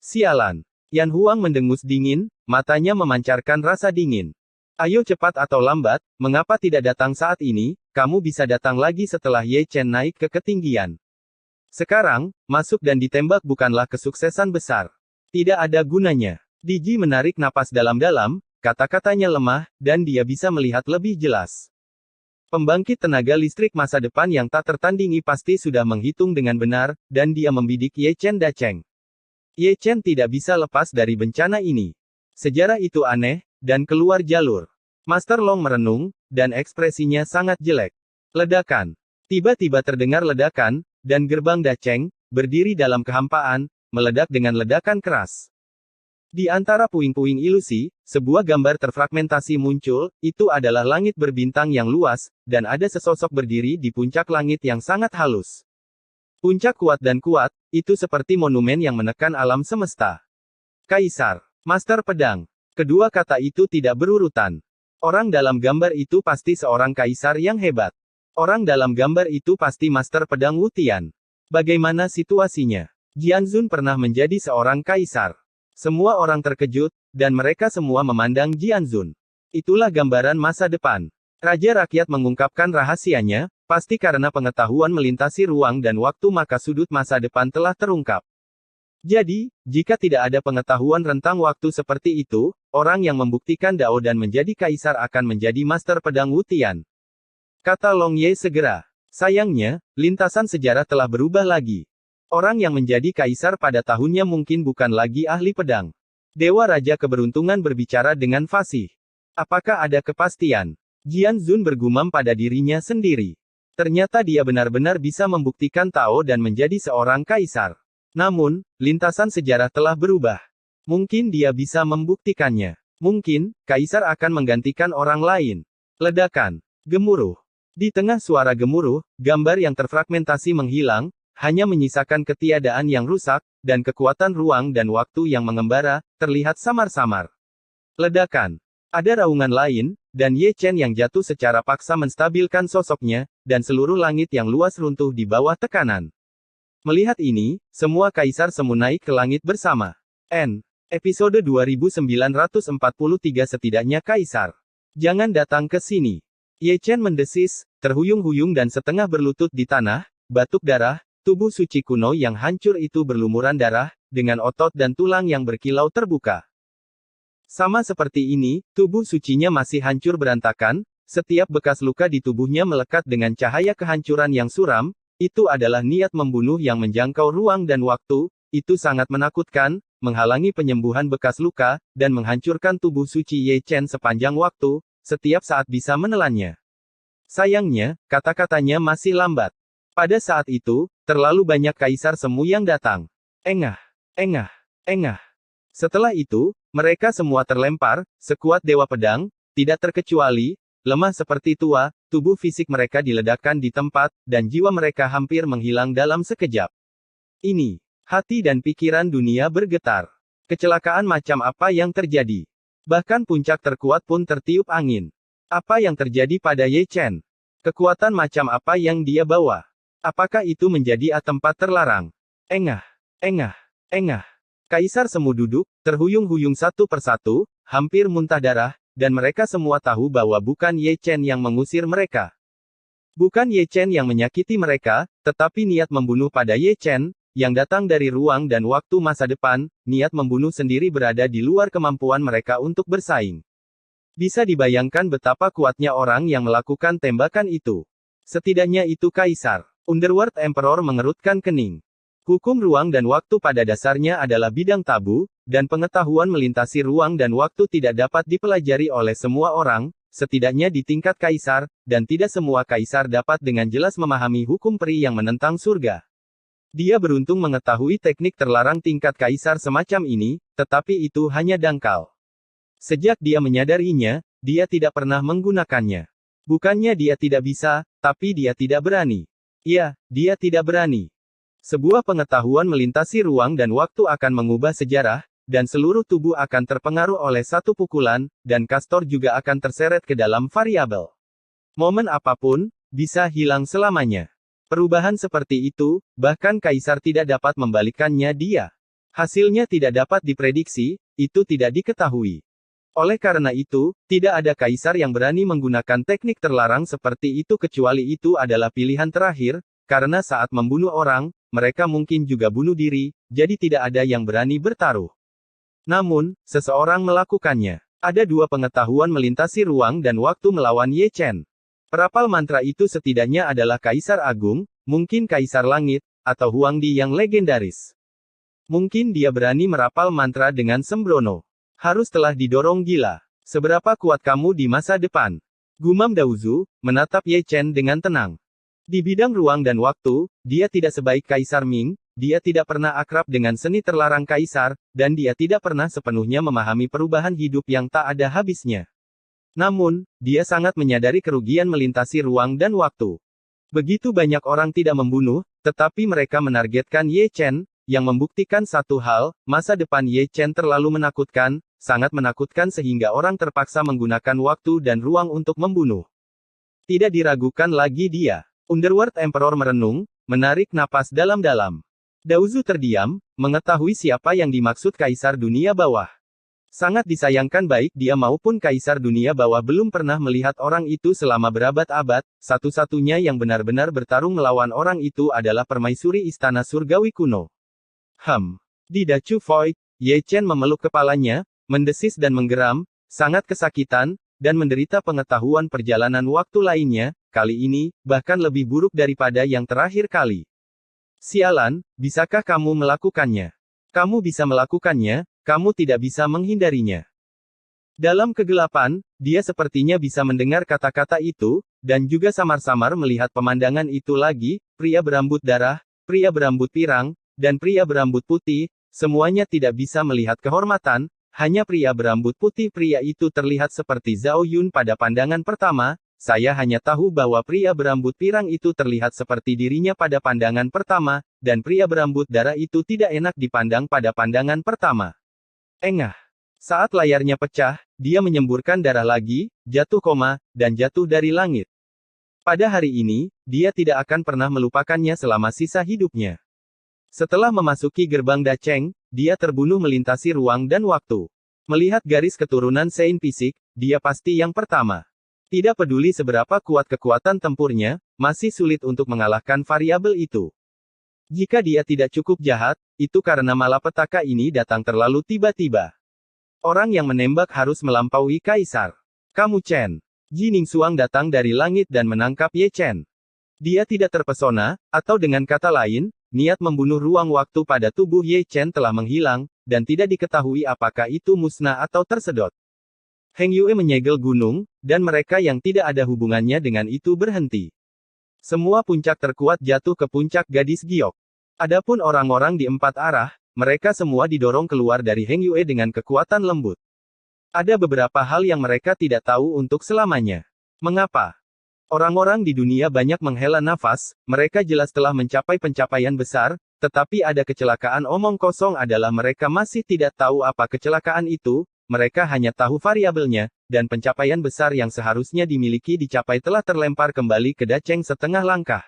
Speaker 2: Sialan. Yan Huang mendengus dingin, matanya memancarkan rasa dingin. Ayo cepat atau lambat, mengapa tidak datang saat ini? Kamu bisa datang lagi setelah Ye Chen naik ke ketinggian. Sekarang, masuk dan ditembak bukanlah kesuksesan besar. Tidak ada gunanya. Di Ji menarik napas dalam-dalam, kata-katanya lemah, dan dia bisa melihat lebih jelas. Pembangkit tenaga listrik masa depan yang tak tertandingi pasti sudah menghitung dengan benar, dan dia membidik Ye Chen Dacheng. Ye Chen tidak bisa lepas dari bencana ini. Sejarah itu aneh, dan keluar jalur. Master Long merenung, dan ekspresinya sangat jelek. Ledakan. Tiba-tiba terdengar ledakan, dan gerbang Dacheng, berdiri dalam kehampaan, meledak dengan ledakan keras. Di antara puing-puing ilusi, sebuah gambar terfragmentasi muncul, itu adalah langit berbintang yang luas, dan ada sesosok berdiri di puncak langit yang sangat halus. Puncak kuat dan kuat, itu seperti monumen yang menekan alam semesta. Kaisar. Master Pedang. Kedua kata itu tidak berurutan. Orang dalam gambar itu pasti seorang kaisar yang hebat. Orang dalam gambar itu pasti Master Pedang Wu Tian. Bagaimana situasinya? Jianzun pernah menjadi seorang kaisar. Semua orang terkejut, dan mereka semua memandang Jianzun. Itulah gambaran masa depan. Raja rakyat mengungkapkan rahasianya, pasti karena pengetahuan melintasi ruang dan waktu maka sudut masa depan telah terungkap. Jadi, jika tidak ada pengetahuan rentang waktu seperti itu, orang yang membuktikan Dao dan menjadi kaisar akan menjadi Master Pedang Wu Tian. Kata Long Ye segera. Sayangnya, lintasan sejarah telah berubah lagi. Orang yang menjadi kaisar pada tahunnya mungkin bukan lagi ahli pedang. Dewa Raja Keberuntungan berbicara dengan fasih. Apakah ada kepastian? Jianzun bergumam pada dirinya sendiri. Ternyata dia benar-benar bisa membuktikan Tao dan menjadi seorang kaisar. Namun, lintasan sejarah telah berubah. Mungkin dia bisa membuktikannya. Mungkin, kaisar akan menggantikan orang lain. Ledakan. Gemuruh. Di tengah suara gemuruh, gambar yang terfragmentasi menghilang, hanya menyisakan ketiadaan yang rusak, dan kekuatan ruang dan waktu yang mengembara, terlihat samar-samar. Ledakan. Ada raungan lain, dan Ye Chen yang jatuh secara paksa menstabilkan sosoknya, dan seluruh langit yang luas runtuh di bawah tekanan. Melihat ini, semua kaisar semu naik ke langit bersama. Episode 2943 setidaknya kaisar. Jangan datang ke sini. Ye Chen mendesis, terhuyung-huyung dan setengah berlutut di tanah, batuk darah, tubuh suci kuno yang hancur itu berlumuran darah, dengan otot dan tulang yang berkilau terbuka. Sama seperti ini, tubuh sucinya masih hancur berantakan, setiap bekas luka di tubuhnya melekat dengan cahaya kehancuran yang suram, itu adalah niat membunuh yang menjangkau ruang dan waktu, itu sangat menakutkan, menghalangi penyembuhan bekas luka, dan menghancurkan tubuh suci Ye Chen sepanjang waktu, setiap saat bisa menelannya. Sayangnya, kata-katanya masih lambat. Pada saat itu, terlalu banyak kaisar semu yang datang. Engah, engah, engah. Setelah itu, mereka semua terlempar, sekuat dewa pedang, tidak terkecuali, lemah seperti tua, tubuh fisik mereka diledakkan di tempat, dan jiwa mereka hampir menghilang dalam sekejap. Ini, hati dan pikiran dunia bergetar. Kecelakaan macam apa yang terjadi? Bahkan puncak terkuat pun tertiup angin. Apa yang terjadi pada Ye Chen? Kekuatan macam apa yang dia bawa? Apakah itu menjadi tempat terlarang? Engah, engah, engah. Kaisar semu duduk, terhuyung-huyung satu persatu, hampir muntah darah, dan mereka semua tahu bahwa bukan Ye Chen yang mengusir mereka. Bukan Ye Chen yang menyakiti mereka, tetapi niat membunuh pada Ye Chen, yang datang dari ruang dan waktu masa depan, niat membunuh sendiri berada di luar kemampuan mereka untuk bersaing. Bisa dibayangkan betapa kuatnya orang yang melakukan tembakan itu. Setidaknya itu kaisar. Underworld Emperor mengerutkan kening. Hukum ruang dan waktu pada dasarnya adalah bidang tabu, dan pengetahuan melintasi ruang dan waktu tidak dapat dipelajari oleh semua orang, setidaknya di tingkat kaisar, dan tidak semua kaisar dapat dengan jelas memahami hukum peri yang menentang surga. Dia beruntung mengetahui teknik terlarang tingkat kaisar semacam ini, tetapi itu hanya dangkal. Sejak dia menyadarinya, dia tidak pernah menggunakannya. Bukannya dia tidak bisa, tapi dia tidak berani. Ya, dia tidak berani. Sebuah pengetahuan melintasi ruang dan waktu akan mengubah sejarah, dan seluruh tubuh akan terpengaruh oleh satu pukulan, dan Castor juga akan terseret ke dalam variabel. Momen apapun, bisa hilang selamanya. Perubahan seperti itu, bahkan kaisar tidak dapat membalikkannya dia. Hasilnya tidak dapat diprediksi, itu tidak diketahui. Oleh karena itu, tidak ada kaisar yang berani menggunakan teknik terlarang seperti itu kecuali itu adalah pilihan terakhir, karena saat membunuh orang, mereka mungkin juga bunuh diri, jadi tidak ada yang berani bertaruh. Namun, seseorang melakukannya. Ada dua pengetahuan melintasi ruang dan waktu melawan Ye Chen. Perapal mantra itu setidaknya adalah Kaisar Agung, mungkin Kaisar Langit, atau Huangdi yang legendaris. Mungkin dia berani merapal mantra dengan sembrono. Harus telah didorong gila. Seberapa kuat kamu di masa depan? Gumam Daozu, menatap Ye Chen dengan tenang. Di bidang ruang dan waktu, dia tidak sebaik Kaisar Ming, dia tidak pernah akrab dengan seni terlarang Kaisar, dan dia tidak pernah sepenuhnya memahami perubahan hidup yang tak ada habisnya. Namun, dia sangat menyadari kerugian melintasi ruang dan waktu. Begitu banyak orang tidak membunuh, tetapi mereka menargetkan Ye Chen, yang membuktikan satu hal, masa depan Ye Chen terlalu menakutkan, sangat menakutkan sehingga orang terpaksa menggunakan waktu dan ruang untuk membunuh. Tidak diragukan lagi dia. Underworld Emperor merenung, menarik napas dalam-dalam. Daozu terdiam, mengetahui siapa yang dimaksud Kaisar Dunia Bawah. Sangat disayangkan baik dia maupun Kaisar Dunia Bawah belum pernah melihat orang itu selama berabad-abad, satu-satunya yang benar-benar bertarung melawan orang itu adalah permaisuri Istana Surgawi kuno. Di Dachu Void, Ye Chen memeluk kepalanya, mendesis dan menggeram, sangat kesakitan, dan menderita pengetahuan perjalanan waktu lainnya, kali ini, bahkan lebih buruk daripada yang terakhir kali. Sialan, bisakah kamu melakukannya? Kamu bisa melakukannya, kamu tidak bisa menghindarinya. Dalam kegelapan, dia sepertinya bisa mendengar kata-kata itu, dan juga samar-samar melihat pemandangan itu lagi, pria berambut darah, pria berambut pirang, dan pria berambut putih, semuanya tidak bisa melihat kehormatan, hanya pria berambut putih. Pria itu terlihat seperti Zhao Yun pada pandangan pertama. Saya hanya tahu bahwa pria berambut pirang itu terlihat seperti dirinya pada pandangan pertama, dan pria berambut darah itu tidak enak dipandang pada pandangan pertama. Engah. Saat layarnya pecah, dia menyemburkan darah lagi, jatuh koma, dan jatuh dari langit. Pada hari ini, dia tidak akan pernah melupakannya selama sisa hidupnya. Setelah memasuki gerbang Dacheng, dia terbunuh melintasi ruang dan waktu. Melihat garis keturunan Sein fisik, dia pasti yang pertama. Tidak peduli seberapa kuat kekuatan tempurnya, masih sulit untuk mengalahkan variabel itu. Jika dia tidak cukup jahat, itu karena malapetaka ini datang terlalu tiba-tiba. Orang yang menembak harus melampaui Kaisar. Kamu Chen. Ji Ningsuang datang dari langit dan menangkap Ye Chen. Dia tidak terpesona, atau dengan kata lain, niat membunuh ruang waktu pada tubuh Ye Chen telah menghilang, dan tidak diketahui apakah itu musnah atau tersedot. Heng Yue menyegel gunung, dan mereka yang tidak ada hubungannya dengan itu berhenti. Semua puncak terkuat jatuh ke puncak gadis giok. Adapun orang-orang di empat arah, mereka semua didorong keluar dari Heng Yue dengan kekuatan lembut. Ada beberapa hal yang mereka tidak tahu untuk selamanya. Mengapa? Orang-orang di dunia banyak menghela nafas, mereka jelas telah mencapai pencapaian besar, tetapi ada kecelakaan omong kosong adalah mereka masih tidak tahu apa kecelakaan itu. Mereka hanya tahu variabelnya, dan pencapaian besar yang seharusnya dimiliki dicapai telah terlempar kembali ke Dacheng setengah langkah.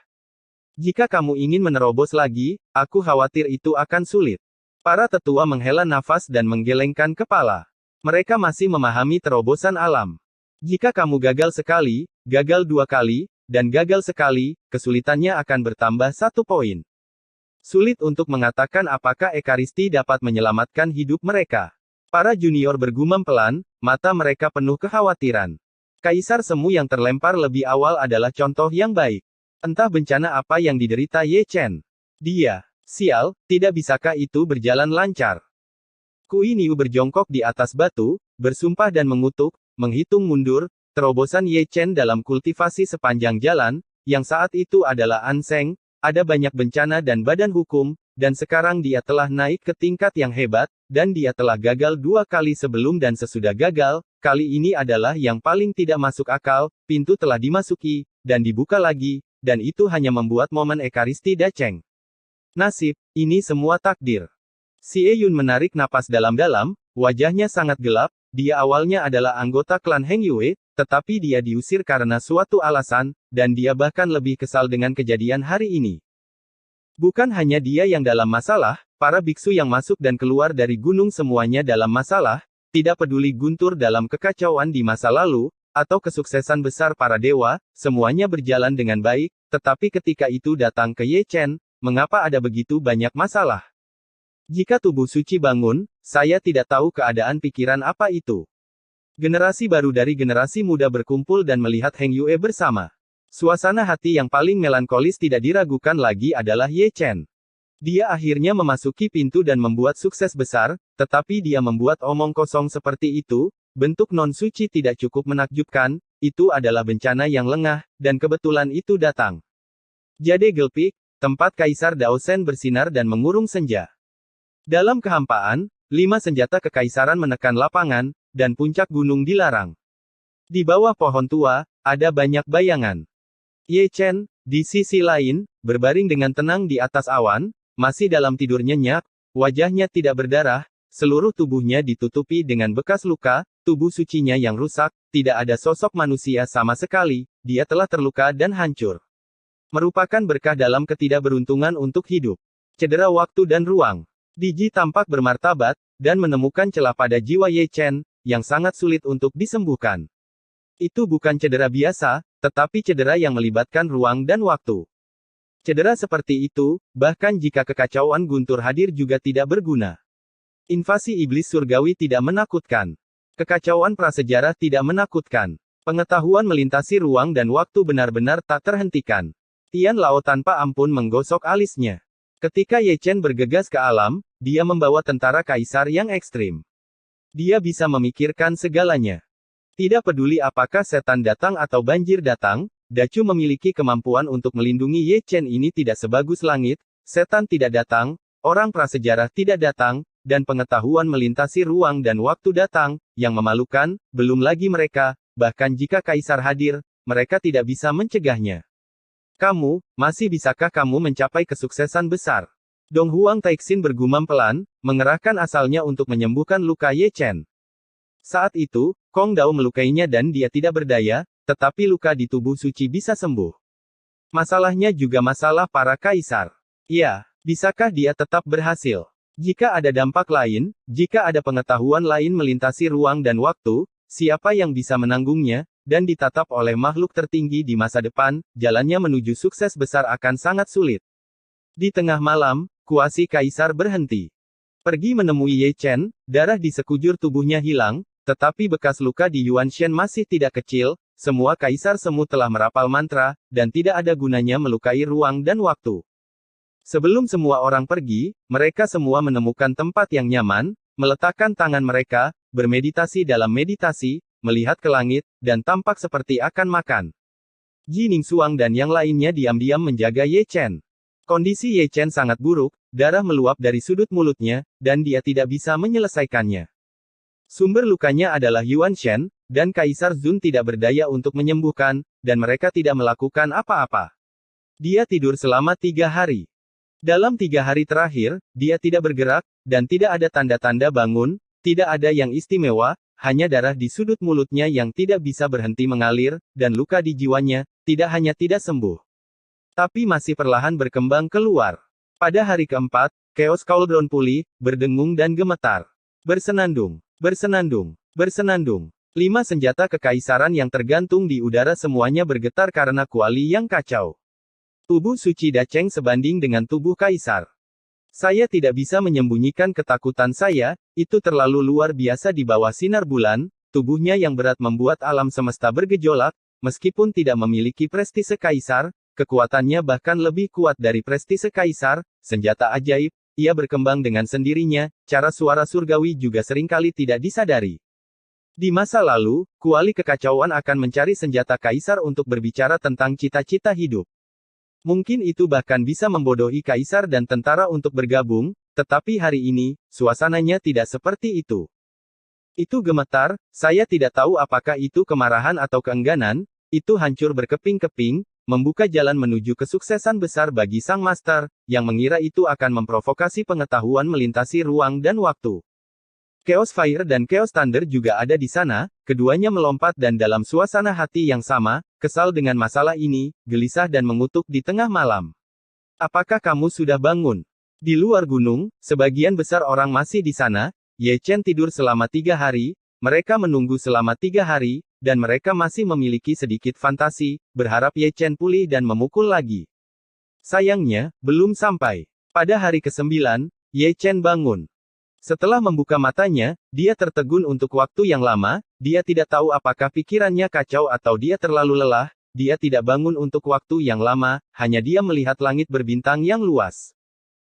Speaker 2: Jika kamu ingin menerobos lagi, aku khawatir itu akan sulit. Para tetua menghela nafas dan menggelengkan kepala. Mereka masih memahami terobosan alam. Jika kamu gagal sekali, gagal dua kali, dan gagal sekali, kesulitannya akan bertambah 1 poin. Sulit untuk mengatakan apakah Ekaristi dapat menyelamatkan hidup mereka. Para junior bergumam pelan, mata mereka penuh kekhawatiran. Kaisar Semu yang terlempar lebih awal adalah contoh yang baik. Entah bencana apa yang diderita Ye Chen. Dia, sial, tidak bisakah itu berjalan lancar? Kui Niu berjongkok di atas batu, bersumpah dan mengutuk, menghitung mundur, terobosan Ye Chen dalam kultivasi sepanjang jalan, yang saat itu adalah Anseng, ada banyak bencana dan badan hukum, dan sekarang dia telah naik ke tingkat yang hebat, dan dia telah gagal 2 kali sebelum dan sesudah gagal, kali ini adalah yang paling tidak masuk akal, pintu telah dimasuki, dan dibuka lagi, dan itu hanya membuat momen Ekaristi Dacheng. Nasib, ini semua takdir. Xie Yun menarik napas dalam-dalam, wajahnya sangat gelap, dia awalnya adalah anggota klan Heng Yue, tetapi dia diusir karena suatu alasan, dan dia bahkan lebih kesal dengan kejadian hari ini. Bukan hanya dia yang dalam masalah, para biksu yang masuk dan keluar dari gunung semuanya dalam masalah, tidak peduli guntur dalam kekacauan di masa lalu, atau kesuksesan besar para dewa, semuanya berjalan dengan baik, tetapi ketika itu datang ke Ye Chen, mengapa ada begitu banyak masalah? Jika tubuh suci bangun, saya tidak tahu keadaan pikiran apa itu. Generasi baru dari generasi muda berkumpul dan melihat Heng Yue bersama. Suasana hati yang paling melankolis tidak diragukan lagi adalah Ye Chen. Dia akhirnya memasuki pintu dan membuat sukses besar, tetapi dia membuat omong kosong seperti itu, bentuk non-suci tidak cukup menakjubkan, itu adalah bencana yang lengah, dan kebetulan itu datang. Jade Gelpik, tempat Kaisar Daosen bersinar dan mengurung senja. Dalam kehampaan, 5 senjata kekaisaran menekan lapangan, dan puncak gunung dilarang. Di bawah pohon tua, ada banyak bayangan. Ye Chen, di sisi lain, berbaring dengan tenang di atas awan, masih dalam tidur nyenyak, wajahnya tidak berdarah, seluruh tubuhnya ditutupi dengan bekas luka, tubuh sucinya yang rusak, tidak ada sosok manusia sama sekali, dia telah terluka dan hancur. Merupakan berkah dalam ketidakberuntungan untuk hidup. Cedera waktu dan ruang. Diji tampak bermartabat, dan menemukan celah pada jiwa Ye Chen, yang sangat sulit untuk disembuhkan. Itu bukan cedera biasa, tetapi cedera yang melibatkan ruang dan waktu. Cedera seperti itu, bahkan jika kekacauan guntur hadir juga tidak berguna. Invasi iblis surgawi tidak menakutkan. Kekacauan prasejarah tidak menakutkan. Pengetahuan melintasi ruang dan waktu benar-benar tak terhentikan. Tian Lao tanpa ampun menggosok alisnya. Ketika Ye Chen bergegas ke alam, dia membawa tentara kaisar yang ekstrim. Dia bisa memikirkan segalanya. Tidak peduli apakah setan datang atau banjir datang, Dacu memiliki kemampuan untuk melindungi Ye Chen ini tidak sebagus langit, setan tidak datang, orang prasejarah tidak datang, dan pengetahuan melintasi ruang dan waktu datang, yang memalukan, belum lagi mereka, bahkan jika kaisar hadir, mereka tidak bisa mencegahnya. Kamu, masih bisakah kamu mencapai kesuksesan besar? Dong Huang Taixin bergumam pelan, mengerahkan asalnya untuk menyembuhkan luka Ye Chen. Saat itu, Kong Dao melukainya dan dia tidak berdaya, tetapi luka di tubuh suci bisa sembuh. Masalahnya juga masalah para kaisar. Ya, bisakah dia tetap berhasil? Jika ada dampak lain, jika ada pengetahuan lain melintasi ruang dan waktu, siapa yang bisa menanggungnya? Dan ditatap oleh makhluk tertinggi di masa depan, jalannya menuju sukses besar akan sangat sulit. Di tengah malam, kuasi kaisar berhenti. Pergi menemui Ye Chen, darah di sekujur tubuhnya hilang, tetapi bekas luka di Yuan Shen masih tidak kecil, semua kaisar semu telah merapal mantra, dan tidak ada gunanya melukai ruang dan waktu. Sebelum semua orang pergi, mereka semua menemukan tempat yang nyaman, meletakkan tangan mereka, bermeditasi dalam meditasi, melihat ke langit, dan tampak seperti akan makan. Ji Ningsuang dan yang lainnya diam-diam menjaga Ye Chen. Kondisi Ye Chen sangat buruk, darah meluap dari sudut mulutnya, dan dia tidak bisa menyelesaikannya. Sumber lukanya adalah Yuan Shen, dan Kaisar Zun tidak berdaya untuk menyembuhkan, dan mereka tidak melakukan apa-apa. Dia tidur selama 3 hari. Dalam 3 hari terakhir, dia tidak bergerak, dan tidak ada tanda-tanda bangun, tidak ada yang istimewa, hanya darah di sudut mulutnya yang tidak bisa berhenti mengalir, dan luka di jiwanya, tidak hanya tidak sembuh, tapi masih perlahan berkembang keluar. Pada hari keempat, Chaos Cauldron pulih, berdengung dan gemetar. Bersenandung, bersenandung, bersenandung. 5 senjata kekaisaran yang tergantung di udara semuanya bergetar karena kuali yang kacau. Tubuh suci Dacheng sebanding dengan tubuh kaisar. Saya tidak bisa menyembunyikan ketakutan saya, itu terlalu luar biasa di bawah sinar bulan, tubuhnya yang berat membuat alam semesta bergejolak, meskipun tidak memiliki prestise kaisar, kekuatannya bahkan lebih kuat dari prestise kaisar, senjata ajaib, ia berkembang dengan sendirinya, cara suara surgawi juga seringkali tidak disadari. Di masa lalu, kuali kekacauan akan mencari senjata kaisar untuk berbicara tentang cita-cita hidup. Mungkin itu bahkan bisa membodohi kaisar dan tentara untuk bergabung, tetapi hari ini, suasananya tidak seperti itu. Itu gemetar, saya tidak tahu apakah itu kemarahan atau keengganan, itu hancur berkeping-keping, membuka jalan menuju kesuksesan besar bagi sang master, yang mengira itu akan memprovokasi pengetahuan melintasi ruang dan waktu. Chaos Fire dan Chaos Thunder juga ada di sana, keduanya melompat dan dalam suasana hati yang sama, kesal dengan masalah ini, gelisah dan mengutuk di tengah malam. Apakah kamu sudah bangun? Di luar gunung, sebagian besar orang masih di sana, Ye Chen tidur selama 3 hari, mereka menunggu selama 3 hari, dan mereka masih memiliki sedikit fantasi, berharap Ye Chen pulih dan memukul lagi. Sayangnya, belum sampai. Pada hari ke-9, Ye Chen bangun. Setelah membuka matanya, dia tertegun untuk waktu yang lama, dia tidak tahu apakah pikirannya kacau atau dia terlalu lelah, dia tidak bangun untuk waktu yang lama, hanya dia melihat langit berbintang yang luas.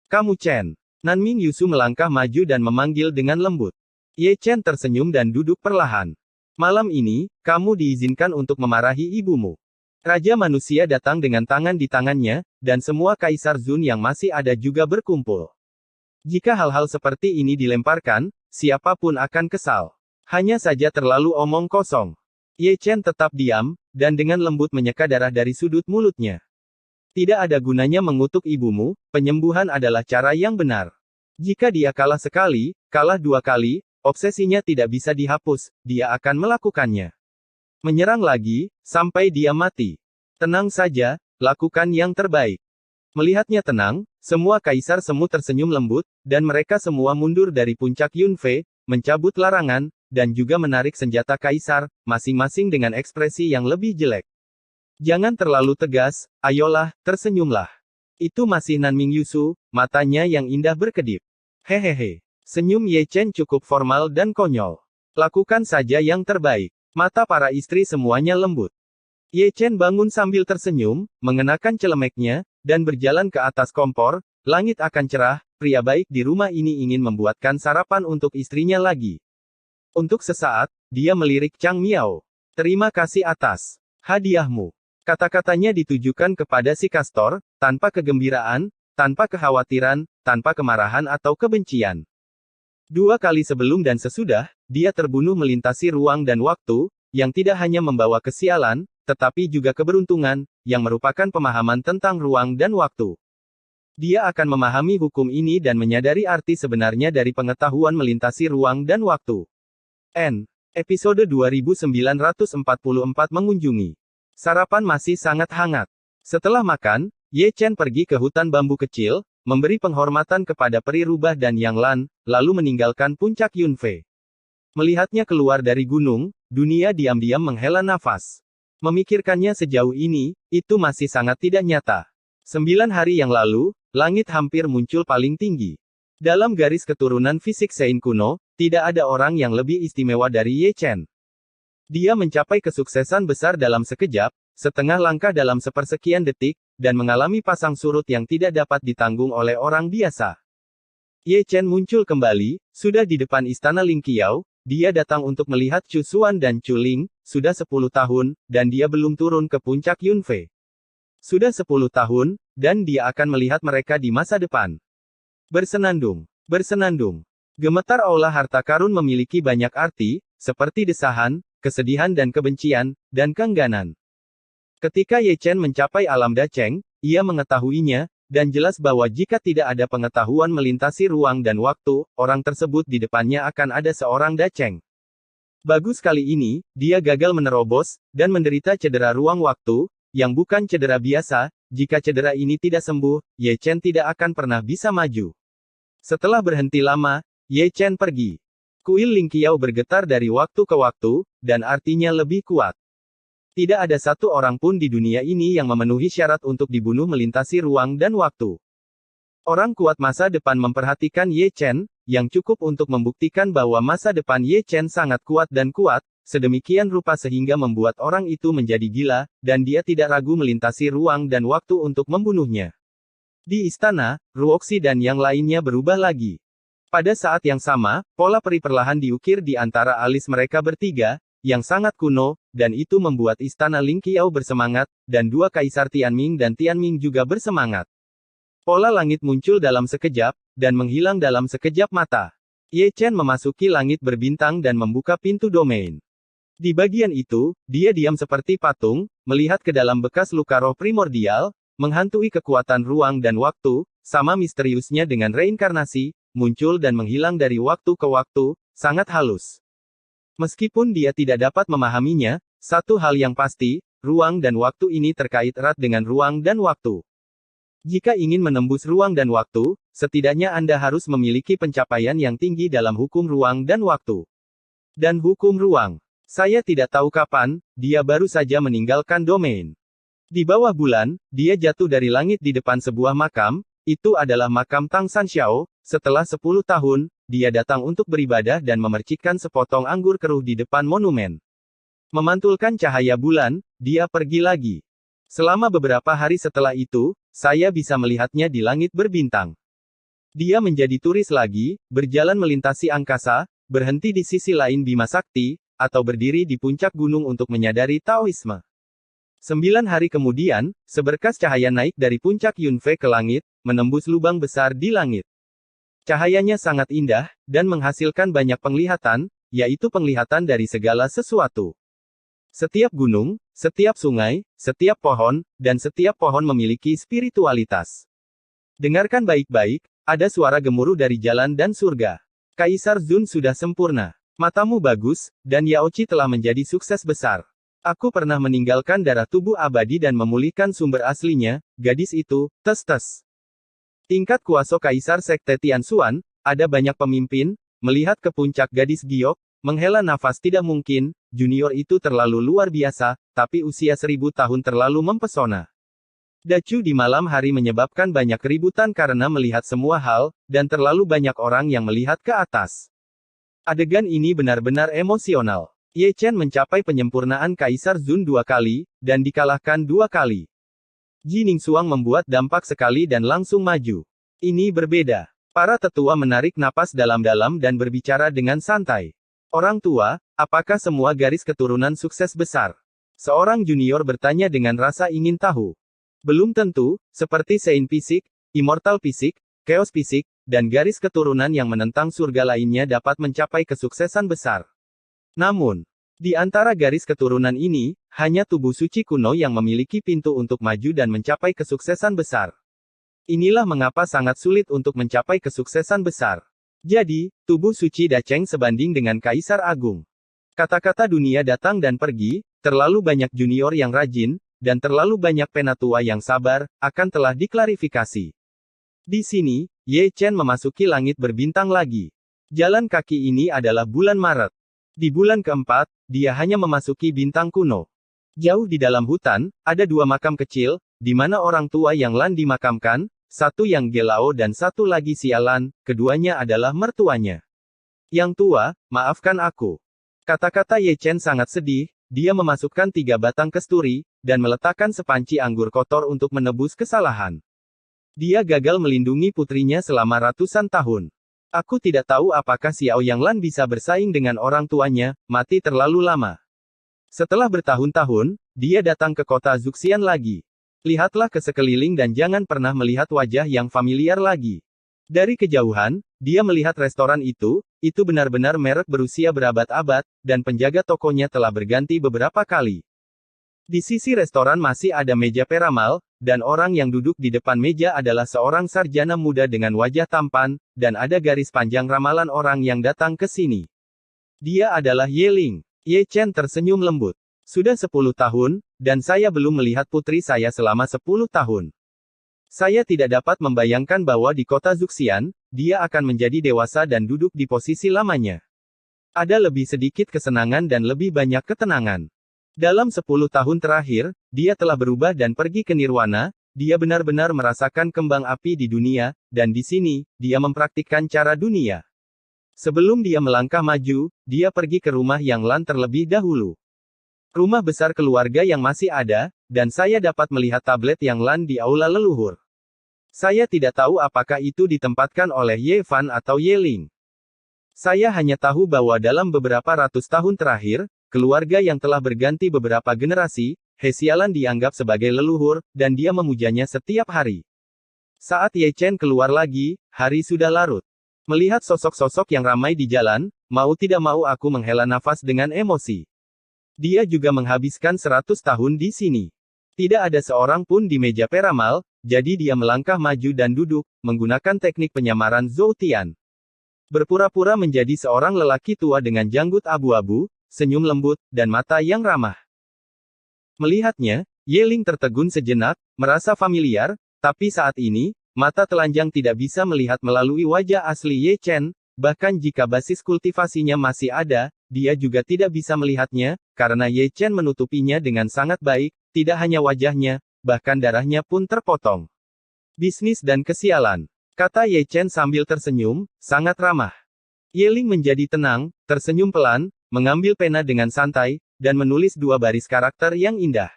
Speaker 2: Kamu Chen. Nanming Yusu melangkah maju dan memanggil dengan lembut. Ye Chen tersenyum dan duduk perlahan. Malam ini, kamu diizinkan untuk memarahi ibumu. Raja manusia datang dengan tangan di tangannya, dan semua Kaisar Zun yang masih ada juga berkumpul. Jika hal-hal seperti ini dilemparkan, siapapun akan kesal. Hanya saja terlalu omong kosong. Ye Chen tetap diam, dan dengan lembut menyeka darah dari sudut mulutnya. Tidak ada gunanya mengutuk ibumu, penyembuhan adalah cara yang benar. Jika dia kalah sekali, kalah 2 kali, obsesinya tidak bisa dihapus, dia akan melakukannya. Menyerang lagi, sampai dia mati. Tenang saja, lakukan yang terbaik. Melihatnya tenang, semua kaisar semu tersenyum lembut, dan mereka semua mundur dari puncak Yunfei, mencabut larangan, dan juga menarik senjata kaisar, masing-masing dengan ekspresi yang lebih jelek. Jangan terlalu tegas, ayolah, tersenyumlah. Itu masih Nanming Yusu, matanya yang indah berkedip. Hehehe. Senyum Ye Chen cukup formal dan konyol. Lakukan saja yang terbaik. Mata para istri semuanya lembut. Ye Chen bangun sambil tersenyum, mengenakan celemeknya, dan berjalan ke atas kompor. Langit akan cerah, pria baik di rumah ini ingin membuatkan sarapan untuk istrinya lagi. Untuk sesaat, dia melirik Chang Miao. Terima kasih atas hadiahmu. Kata-katanya ditujukan kepada si Kastor, tanpa kegembiraan, tanpa kekhawatiran, tanpa kemarahan atau kebencian. 2 kali sebelum dan sesudah, dia terbunuh melintasi ruang dan waktu, yang tidak hanya membawa kesialan, tetapi juga keberuntungan, yang merupakan pemahaman tentang ruang dan waktu. Dia akan memahami hukum ini dan menyadari arti sebenarnya dari pengetahuan melintasi ruang dan waktu. Episode 2944 mengunjungi. Sarapan masih sangat hangat. Setelah makan, Ye Chen pergi ke hutan bambu kecil, memberi penghormatan kepada peri rubah dan Yang Lan, lalu meninggalkan puncak Yunfei. Melihatnya keluar dari gunung, dunia diam-diam menghela nafas. Memikirkannya sejauh ini, itu masih sangat tidak nyata. 9 hari yang lalu, langit hampir muncul paling tinggi. Dalam garis keturunan fisik Sein kuno, tidak ada orang yang lebih istimewa dari Ye Chen. Dia mencapai kesuksesan besar dalam sekejap, setengah langkah dalam sepersekian detik, dan mengalami pasang surut yang tidak dapat ditanggung oleh orang biasa. Ye Chen muncul kembali, sudah di depan istana Ling Qiao. Dia datang untuk melihat Chu Xuan dan Chu Ling, sudah 10 tahun, dan dia belum turun ke puncak Yunfei. Sudah 10 tahun, dan dia akan melihat mereka di masa depan. Bersenandung. Bersenandung. Gemetar aula harta karun memiliki banyak arti, seperti desahan, kesedihan dan kebencian, dan keengganan. Ketika Ye Chen mencapai alam Dacheng, ia mengetahuinya, dan jelas bahwa jika tidak ada pengetahuan melintasi ruang dan waktu, orang tersebut di depannya akan ada seorang Dacheng. Bagus kali ini, dia gagal menerobos, dan menderita cedera ruang waktu, yang bukan cedera biasa. Jika cedera ini tidak sembuh, Ye Chen tidak akan pernah bisa maju. Setelah berhenti lama, Ye Chen pergi. Kuil Ling Qiao bergetar dari waktu ke waktu, dan artinya lebih kuat. Tidak ada satu orang pun di dunia ini yang memenuhi syarat untuk dibunuh melintasi ruang dan waktu. Orang kuat masa depan memperhatikan Ye Chen, yang cukup untuk membuktikan bahwa masa depan Ye Chen sangat kuat, sedemikian rupa sehingga membuat orang itu menjadi gila, dan dia tidak ragu melintasi ruang dan waktu untuk membunuhnya. Di istana, Ruoxi dan yang lainnya berubah lagi. Pada saat yang sama, pola peri perlahan diukir di antara alis mereka bertiga, yang sangat kuno, dan itu membuat istana Ling Qiao bersemangat, dan 2 kaisar Tianming dan Tianming juga bersemangat. Pola langit muncul dalam sekejap, dan menghilang dalam sekejap mata. Ye Chen memasuki langit berbintang dan membuka pintu domain. Di bagian itu, dia diam seperti patung, melihat ke dalam bekas luka roh primordial, menghantui kekuatan ruang dan waktu, sama misteriusnya dengan reinkarnasi, muncul dan menghilang dari waktu ke waktu, sangat halus. Meskipun dia tidak dapat memahaminya, satu hal yang pasti, ruang dan waktu ini terkait erat dengan ruang dan waktu. Jika ingin menembus ruang dan waktu, setidaknya Anda harus memiliki pencapaian yang tinggi dalam hukum ruang dan waktu. Dan hukum ruang. Saya tidak tahu kapan, dia baru saja meninggalkan domain. Di bawah bulan, dia jatuh dari langit di depan sebuah makam, itu adalah makam Tang Sanxiao. Setelah 10 tahun, dia datang untuk beribadah dan memercikkan sepotong anggur keruh di depan monumen. Memantulkan cahaya bulan, dia pergi lagi. Selama beberapa hari setelah itu, saya bisa melihatnya di langit berbintang. Dia menjadi turis lagi, berjalan melintasi angkasa, berhenti di sisi lain Bima Sakti, atau berdiri di puncak gunung untuk menyadari Taoisme. 9 hari kemudian, seberkas cahaya naik dari puncak Yunfei ke langit, menembus lubang besar di langit. Cahayanya sangat indah, dan menghasilkan banyak penglihatan, yaitu penglihatan dari segala sesuatu. Setiap gunung, setiap sungai, setiap pohon, dan setiap pohon memiliki spiritualitas. Dengarkan baik-baik, ada suara gemuruh dari jalan dan surga. Kaisar Zun sudah sempurna. Matamu bagus, dan Yaochi telah menjadi sukses besar. Aku pernah meninggalkan darah tubuh abadi dan memulihkan sumber aslinya, gadis itu, tes-tes. Tingkat kuasa Kaisar Sekte Tianxuan, ada banyak pemimpin, melihat ke puncak gadis giok, menghela nafas tidak mungkin, junior itu terlalu luar biasa, tapi usia 1000 tahun terlalu mempesona. Dacu di malam hari menyebabkan banyak keributan karena melihat semua hal, dan terlalu banyak orang yang melihat ke atas. Adegan ini benar-benar emosional. Ye Chen mencapai penyempurnaan Kaisar Zun 2 kali, dan dikalahkan 2 kali. Ji Ningsuang membuat dampak sekali dan langsung maju. Ini berbeda. Para tetua menarik napas dalam-dalam dan berbicara dengan santai. Orang tua, apakah semua garis keturunan sukses besar? Seorang junior bertanya dengan rasa ingin tahu. Belum tentu, seperti Sein Fisik, Immortal Fisik, Chaos Fisik, dan garis keturunan yang menentang surga lainnya dapat mencapai kesuksesan besar. Namun, di antara garis keturunan ini, hanya tubuh suci kuno yang memiliki pintu untuk maju dan mencapai kesuksesan besar. Inilah mengapa sangat sulit untuk mencapai kesuksesan besar. Jadi, tubuh suci Dacheng sebanding dengan Kaisar Agung. Kata-kata dunia datang dan pergi, terlalu banyak junior yang rajin, dan terlalu banyak penatua yang sabar, akan telah diklarifikasi. Di sini, Ye Chen memasuki langit berbintang lagi. Jalan kaki ini adalah bulan Maret. Di bulan keempat, dia hanya memasuki bintang kuno. Jauh di dalam hutan, ada 2 makam kecil, di mana orang tua yang Lan dimakamkan, satu yang Gelao dan satu lagi Sialan, keduanya adalah mertuanya. Yang tua, maafkan aku. Kata-kata Ye Chen sangat sedih, dia memasukkan 3 batang kesturi, dan meletakkan sepanci anggur kotor untuk menebus kesalahan. Dia gagal melindungi putrinya selama ratusan tahun. Aku tidak tahu apakah Xiao Yang Lan bisa bersaing dengan orang tuanya, mati terlalu lama. Setelah bertahun-tahun, dia datang ke kota Zuxian lagi. Lihatlah ke sekeliling dan jangan pernah melihat wajah yang familiar lagi. Dari kejauhan, dia melihat restoran itu benar-benar merek berusia berabad-abad, dan penjaga tokonya telah berganti beberapa kali. Di sisi restoran masih ada meja peramal, dan orang yang duduk di depan meja adalah seorang sarjana muda dengan wajah tampan, dan ada garis panjang ramalan orang yang datang ke sini. Dia adalah Ye Ling. Ye Chen tersenyum lembut. Sudah 10 tahun, dan saya belum melihat putri saya selama 10 tahun. Saya tidak dapat membayangkan bahwa di kota Zuxian, dia akan menjadi dewasa dan duduk di posisi lamanya. Ada lebih sedikit kesenangan dan lebih banyak ketenangan. Dalam 10 tahun terakhir, dia telah berubah dan pergi ke nirwana, dia benar-benar merasakan kembang api di dunia, dan di sini, dia mempraktikkan cara dunia. Sebelum dia melangkah maju, dia pergi ke rumah yang Lan terlebih dahulu. Rumah besar keluarga yang masih ada, dan saya dapat melihat tablet yang Lan di aula leluhur. Saya tidak tahu apakah itu ditempatkan oleh Ye Fan atau Ye Ling. Saya hanya tahu bahwa dalam beberapa ratus tahun terakhir, keluarga yang telah berganti beberapa generasi, He Xialan dianggap sebagai leluhur, dan dia memujanya setiap hari. Saat Ye Chen keluar lagi, hari sudah larut. Melihat sosok-sosok yang ramai di jalan, mau tidak mau aku menghela nafas dengan emosi. Dia juga menghabiskan 100 tahun di sini. Tidak ada seorang pun di meja peramal, jadi dia melangkah maju dan duduk, menggunakan teknik penyamaran Zhou Tian. Berpura-pura menjadi seorang lelaki tua dengan janggut abu-abu, senyum lembut, dan mata yang ramah. Melihatnya, Ye Ling tertegun sejenak, merasa familiar, tapi saat ini, mata telanjang tidak bisa melihat melalui wajah asli Ye Chen, bahkan jika basis kultivasinya masih ada, dia juga tidak bisa melihatnya, karena Ye Chen menutupinya dengan sangat baik, tidak hanya wajahnya, bahkan darahnya pun terpotong. Bisnis dan kesialan, kata Ye Chen sambil tersenyum, sangat ramah. Yeling menjadi tenang, tersenyum pelan, mengambil pena dengan santai, dan menulis 2 baris karakter yang indah.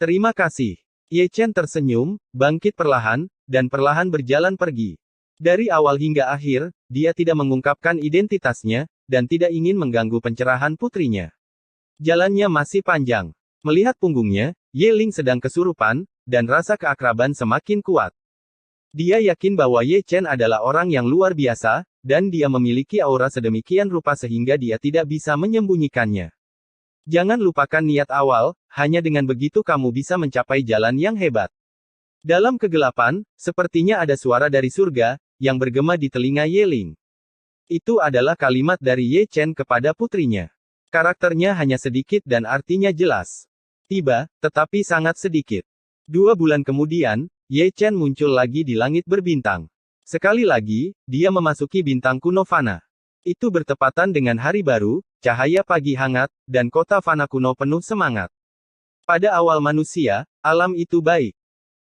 Speaker 2: Terima kasih. Ye Chen tersenyum, bangkit perlahan, dan perlahan berjalan pergi. Dari awal hingga akhir, dia tidak mengungkapkan identitasnya, dan tidak ingin mengganggu pencerahan putrinya. Jalannya masih panjang. Melihat punggungnya, Ye Ling sedang kesurupan, dan rasa keakraban semakin kuat. Dia yakin bahwa Ye Chen adalah orang yang luar biasa, dan dia memiliki aura sedemikian rupa sehingga dia tidak bisa menyembunyikannya. Jangan lupakan niat awal, hanya dengan begitu kamu bisa mencapai jalan yang hebat. Dalam kegelapan, sepertinya ada suara dari surga, yang bergema di telinga Ye Ling. Itu adalah kalimat dari Ye Chen kepada putrinya. Karakternya hanya sedikit dan artinya jelas. Tiba, tetapi sangat sedikit. 2 bulan kemudian, Ye Chen muncul lagi di langit berbintang. Sekali lagi, dia memasuki bintang kuno Fana. Itu bertepatan dengan hari baru, cahaya pagi hangat, dan kota Fana kuno penuh semangat. Pada awal manusia, alam itu baik.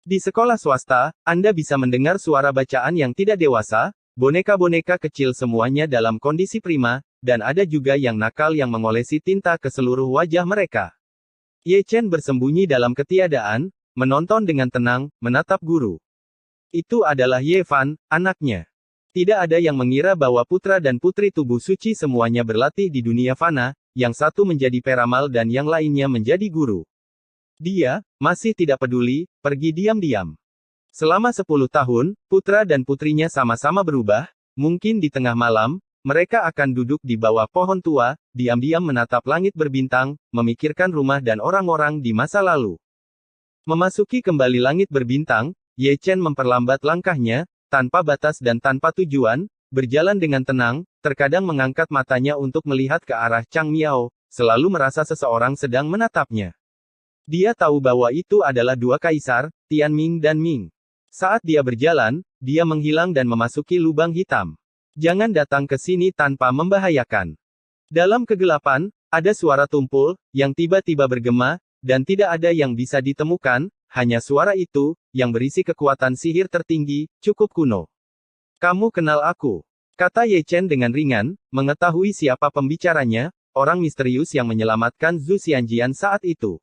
Speaker 2: Di sekolah swasta, Anda bisa mendengar suara bacaan yang tidak dewasa, boneka-boneka kecil semuanya dalam kondisi prima, dan ada juga yang nakal yang mengolesi tinta ke seluruh wajah mereka. Ye Chen bersembunyi dalam ketiadaan, menonton dengan tenang, menatap guru. Itu adalah Ye Fan, anaknya. Tidak ada yang mengira bahwa putra dan putri tubuh suci semuanya berlatih di dunia Fana, yang satu menjadi peramal dan yang lainnya menjadi guru. Dia masih tidak peduli, pergi diam-diam. Selama 10 tahun, putra dan putrinya sama-sama berubah, mungkin di tengah malam, mereka akan duduk di bawah pohon tua, diam-diam menatap langit berbintang, memikirkan rumah dan orang-orang di masa lalu. Memasuki kembali langit berbintang, Ye Chen memperlambat langkahnya, tanpa batas dan tanpa tujuan, berjalan dengan tenang, terkadang mengangkat matanya untuk melihat ke arah Chang Miao, selalu merasa seseorang sedang menatapnya. Dia tahu bahwa itu adalah 2 kaisar, Tianming dan Ming. Saat dia berjalan, dia menghilang dan memasuki lubang hitam. Jangan datang ke sini tanpa membahayakan. Dalam kegelapan, ada suara tumpul, yang tiba-tiba bergema, dan tidak ada yang bisa ditemukan, hanya suara itu, yang berisi kekuatan sihir tertinggi, cukup kuno. Kamu kenal aku? Kata Ye Chen dengan ringan, mengetahui siapa pembicaranya, orang misterius yang menyelamatkan Zhu Xianjian saat itu.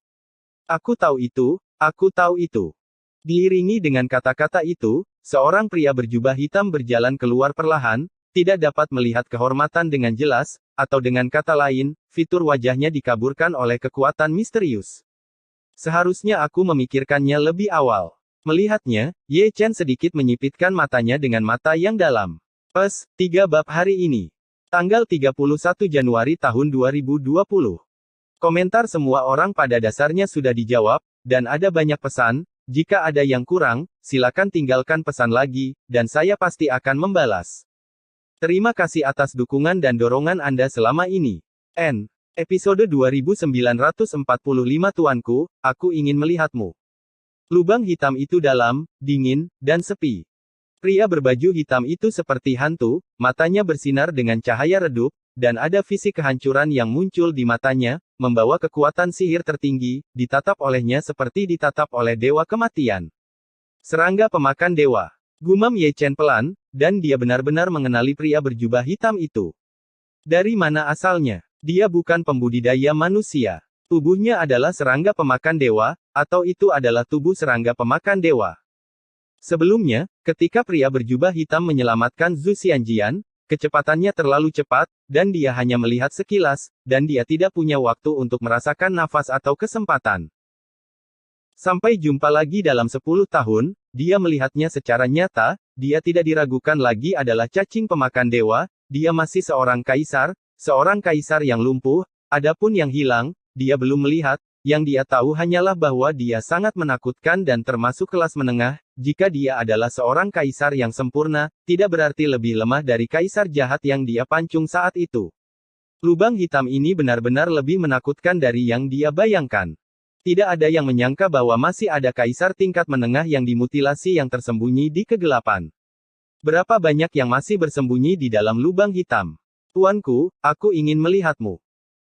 Speaker 2: Aku tahu itu, aku tahu itu. Diiringi dengan kata-kata itu, seorang pria berjubah hitam berjalan keluar perlahan, tidak dapat melihat kehormatan dengan jelas, atau dengan kata lain, fitur wajahnya dikaburkan oleh kekuatan misterius. Seharusnya aku memikirkannya lebih awal. Melihatnya, Ye Chen sedikit menyipitkan matanya dengan mata yang dalam. 3 bab hari ini. Tanggal 31 Januari tahun 2020. Komentar semua orang pada dasarnya sudah dijawab, dan ada banyak pesan. Jika ada yang kurang, silakan tinggalkan pesan lagi, dan saya pasti akan membalas. Terima kasih atas dukungan dan dorongan Anda selama ini. Episode 2945 Tuanku, aku ingin melihatmu. Lubang hitam itu dalam, dingin, dan sepi. Pria berbaju hitam itu seperti hantu, matanya bersinar dengan cahaya redup, dan ada visi kehancuran yang muncul di matanya, membawa kekuatan sihir tertinggi, ditatap olehnya seperti ditatap oleh dewa kematian. Serangga pemakan dewa. Gumam Ye Chen pelan, dan dia benar-benar mengenali pria berjubah hitam itu. Dari mana asalnya? Dia bukan pembudidaya manusia. Tubuhnya adalah serangga pemakan dewa, atau itu adalah tubuh serangga pemakan dewa. Sebelumnya, ketika pria berjubah hitam menyelamatkan Zhu Xianjian, kecepatannya terlalu cepat, dan dia hanya melihat sekilas, dan dia tidak punya waktu untuk merasakan nafas atau kesempatan. Sampai jumpa lagi dalam 10 tahun, dia melihatnya secara nyata, dia tidak diragukan lagi adalah cacing pemakan dewa, dia masih seorang kaisar yang lumpuh, adapun yang hilang, dia belum melihat, yang dia tahu hanyalah bahwa dia sangat menakutkan dan termasuk kelas menengah, jika dia adalah seorang kaisar yang sempurna, tidak berarti lebih lemah dari kaisar jahat yang dia pancung saat itu. Lubang hitam ini benar-benar lebih menakutkan dari yang dia bayangkan. Tidak ada yang menyangka bahwa masih ada kaisar tingkat menengah yang dimutilasi yang tersembunyi di kegelapan. Berapa banyak yang masih bersembunyi di dalam lubang hitam? Tuanku, aku ingin melihatmu.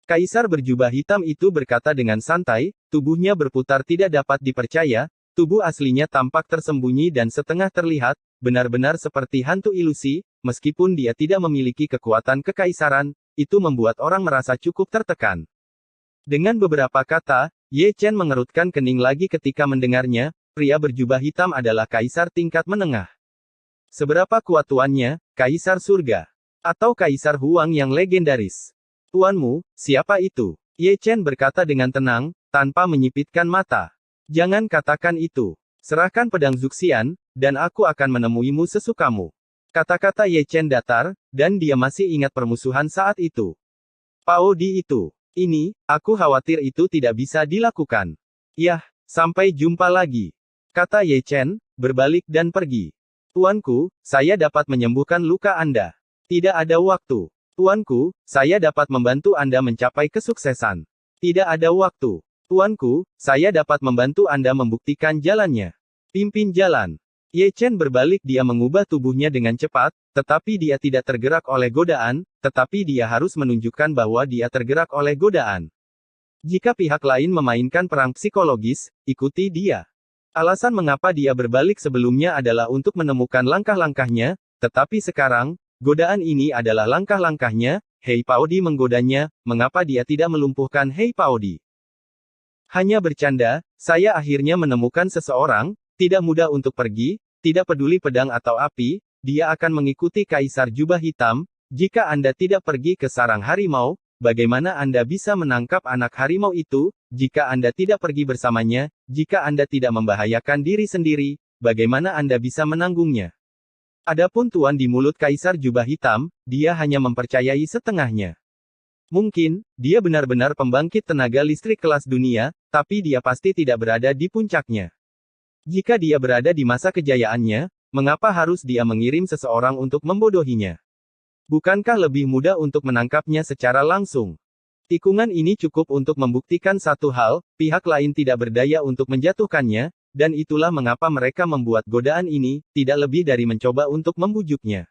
Speaker 2: Kaisar berjubah hitam itu berkata dengan santai, tubuhnya berputar tidak dapat dipercaya, tubuh aslinya tampak tersembunyi dan setengah terlihat, benar-benar seperti hantu ilusi, meskipun dia tidak memiliki kekuatan kekaisaran, itu membuat orang merasa cukup tertekan. Dengan beberapa kata, Ye Chen mengerutkan kening lagi ketika mendengarnya, pria berjubah hitam adalah kaisar tingkat menengah. Seberapa kuat tuannya, kaisar surga? Atau kaisar Huang yang legendaris? Tuanmu, siapa itu? Ye Chen berkata dengan tenang, tanpa menyipitkan mata. Jangan katakan itu. Serahkan pedang Zuxian, dan aku akan menemuimu sesukamu. Kata-kata Ye Chen datar, dan dia masih ingat permusuhan saat itu. Pao Di itu. Ini, aku khawatir itu tidak bisa dilakukan. Yah, sampai jumpa lagi. Kata Ye Chen, berbalik dan pergi. Tuanku, saya dapat menyembuhkan luka Anda. Tidak ada waktu. Tuanku, saya dapat membantu Anda mencapai kesuksesan. Tidak ada waktu. Tuanku, saya dapat membantu Anda membuktikan jalannya. Pimpin jalan. Ye Chen berbalik, dia mengubah tubuhnya dengan cepat, tetapi dia tidak tergerak oleh godaan, tetapi dia harus menunjukkan bahwa dia tergerak oleh godaan. Jika pihak lain memainkan perang psikologis, ikuti dia. Alasan mengapa dia berbalik sebelumnya adalah untuk menemukan langkah-langkahnya, tetapi sekarang, godaan ini adalah langkah-langkahnya. Hei Paodi menggodanya, mengapa dia tidak melumpuhkan Hei Paodi? Hanya bercanda, saya akhirnya menemukan seseorang, tidak mudah untuk pergi, tidak peduli pedang atau api, dia akan mengikuti Kaisar Jubah Hitam. Jika Anda tidak pergi ke sarang harimau, bagaimana Anda bisa menangkap anak harimau itu? Jika Anda tidak pergi bersamanya, jika Anda tidak membahayakan diri sendiri, bagaimana Anda bisa menanggungnya? Adapun tuan di mulut Kaisar Jubah Hitam, dia hanya mempercayai setengahnya. Mungkin, dia benar-benar pembangkit tenaga listrik kelas dunia, tapi dia pasti tidak berada di puncaknya. Jika dia berada di masa kejayaannya, mengapa harus dia mengirim seseorang untuk membodohinya? Bukankah lebih mudah untuk menangkapnya secara langsung? Tikungan ini cukup untuk membuktikan satu hal, pihak lain tidak berdaya untuk menjatuhkannya, dan itulah mengapa mereka membuat godaan ini, tidak lebih dari mencoba untuk membujuknya.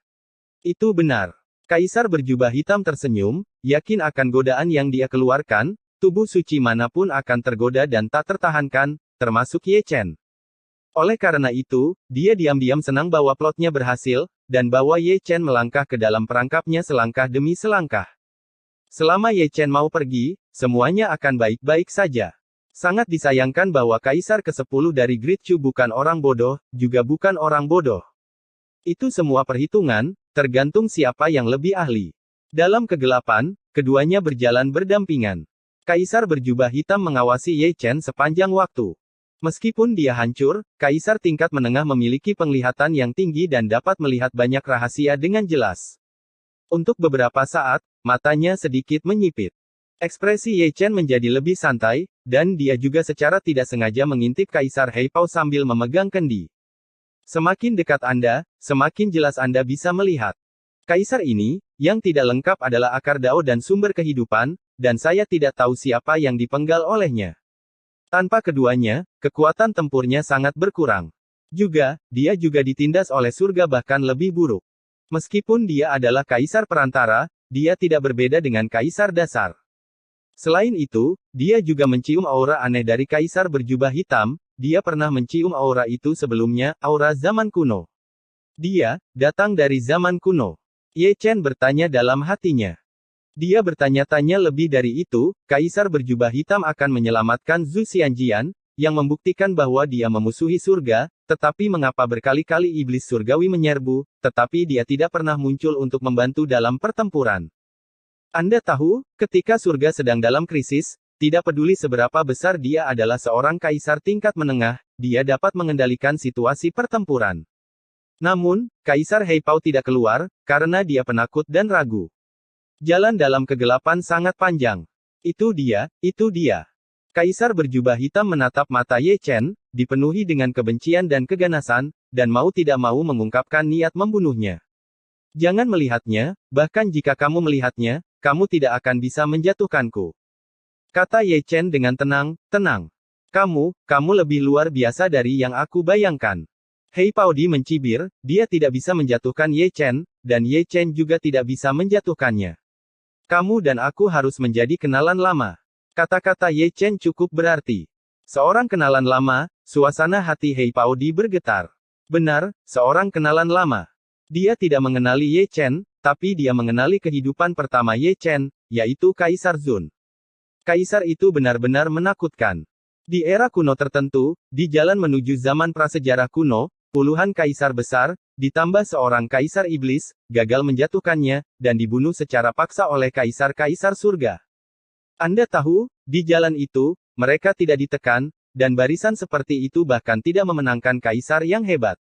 Speaker 2: Itu benar. Kaisar berjubah hitam tersenyum, yakin akan godaan yang dia keluarkan, tubuh suci manapun akan tergoda dan tak tertahankan, termasuk Ye Chen. Oleh karena itu, dia diam-diam senang bahwa plotnya berhasil, dan bahwa Ye Chen melangkah ke dalam perangkapnya selangkah demi selangkah. Selama Ye Chen mau pergi, semuanya akan baik-baik saja. Sangat disayangkan bahwa Kaisar ke-10 dari Great Chu bukan orang bodoh, juga bukan orang bodoh. Itu semua perhitungan, tergantung siapa yang lebih ahli. Dalam kegelapan, keduanya berjalan berdampingan. Kaisar berjubah hitam mengawasi Ye Chen sepanjang waktu. Meskipun dia hancur, Kaisar tingkat menengah memiliki penglihatan yang tinggi dan dapat melihat banyak rahasia dengan jelas. Untuk beberapa saat, matanya sedikit menyipit. Ekspresi Ye Chen menjadi lebih santai, dan dia juga secara tidak sengaja mengintip Kaisar Hei Pao sambil memegang kendi. Semakin dekat Anda, semakin jelas Anda bisa melihat. Kaisar ini, yang tidak lengkap adalah akar dao dan sumber kehidupan, dan saya tidak tahu siapa yang dipenggal olehnya. Tanpa keduanya, kekuatan tempurnya sangat berkurang. Juga, dia juga ditindas oleh surga bahkan lebih buruk. Meskipun dia adalah kaisar perantara, dia tidak berbeda dengan kaisar dasar. Selain itu, dia juga mencium aura aneh dari kaisar berjubah hitam. Dia pernah mencium aura itu sebelumnya, aura zaman kuno. Dia datang dari zaman kuno. Ye Chen bertanya dalam hatinya. Dia bertanya-tanya lebih dari itu, Kaisar berjubah hitam akan menyelamatkan Zhu Xianjian, yang membuktikan bahwa dia memusuhi surga, tetapi mengapa berkali-kali iblis surgawi menyerbu, tetapi dia tidak pernah muncul untuk membantu dalam pertempuran. Anda tahu, ketika surga sedang dalam krisis, tidak peduli seberapa besar dia adalah seorang kaisar tingkat menengah, dia dapat mengendalikan situasi pertempuran. Namun, Kaisar Hei Pao tidak keluar, karena dia penakut dan ragu. Jalan dalam kegelapan sangat panjang. Itu dia, itu dia. Kaisar berjubah hitam menatap mata Ye Chen, dipenuhi dengan kebencian dan keganasan, dan mau tidak mau mengungkapkan niat membunuhnya. Jangan melihatnya, bahkan jika kamu melihatnya, kamu tidak akan bisa menjatuhkanku. Kata Ye Chen dengan tenang, tenang. Kamu lebih luar biasa dari yang aku bayangkan. Hei Paodi mencibir, dia tidak bisa menjatuhkan Ye Chen, dan Ye Chen juga tidak bisa menjatuhkannya. Kamu dan aku harus menjadi kenalan lama. Kata-kata Ye Chen cukup berarti. Seorang kenalan lama, suasana hati Hei Paodi bergetar. Benar, seorang kenalan lama. Dia tidak mengenali Ye Chen, tapi dia mengenali kehidupan pertama Ye Chen, yaitu Kaisar Zun. Kaisar itu benar-benar menakutkan. Di era kuno tertentu, di jalan menuju zaman prasejarah kuno, puluhan kaisar besar, ditambah seorang kaisar iblis, gagal menjatuhkannya, dan dibunuh secara paksa oleh kaisar-kaisar surga. Anda tahu, di jalan itu, mereka tidak ditekan, dan barisan seperti itu bahkan tidak memenangkan kaisar yang hebat.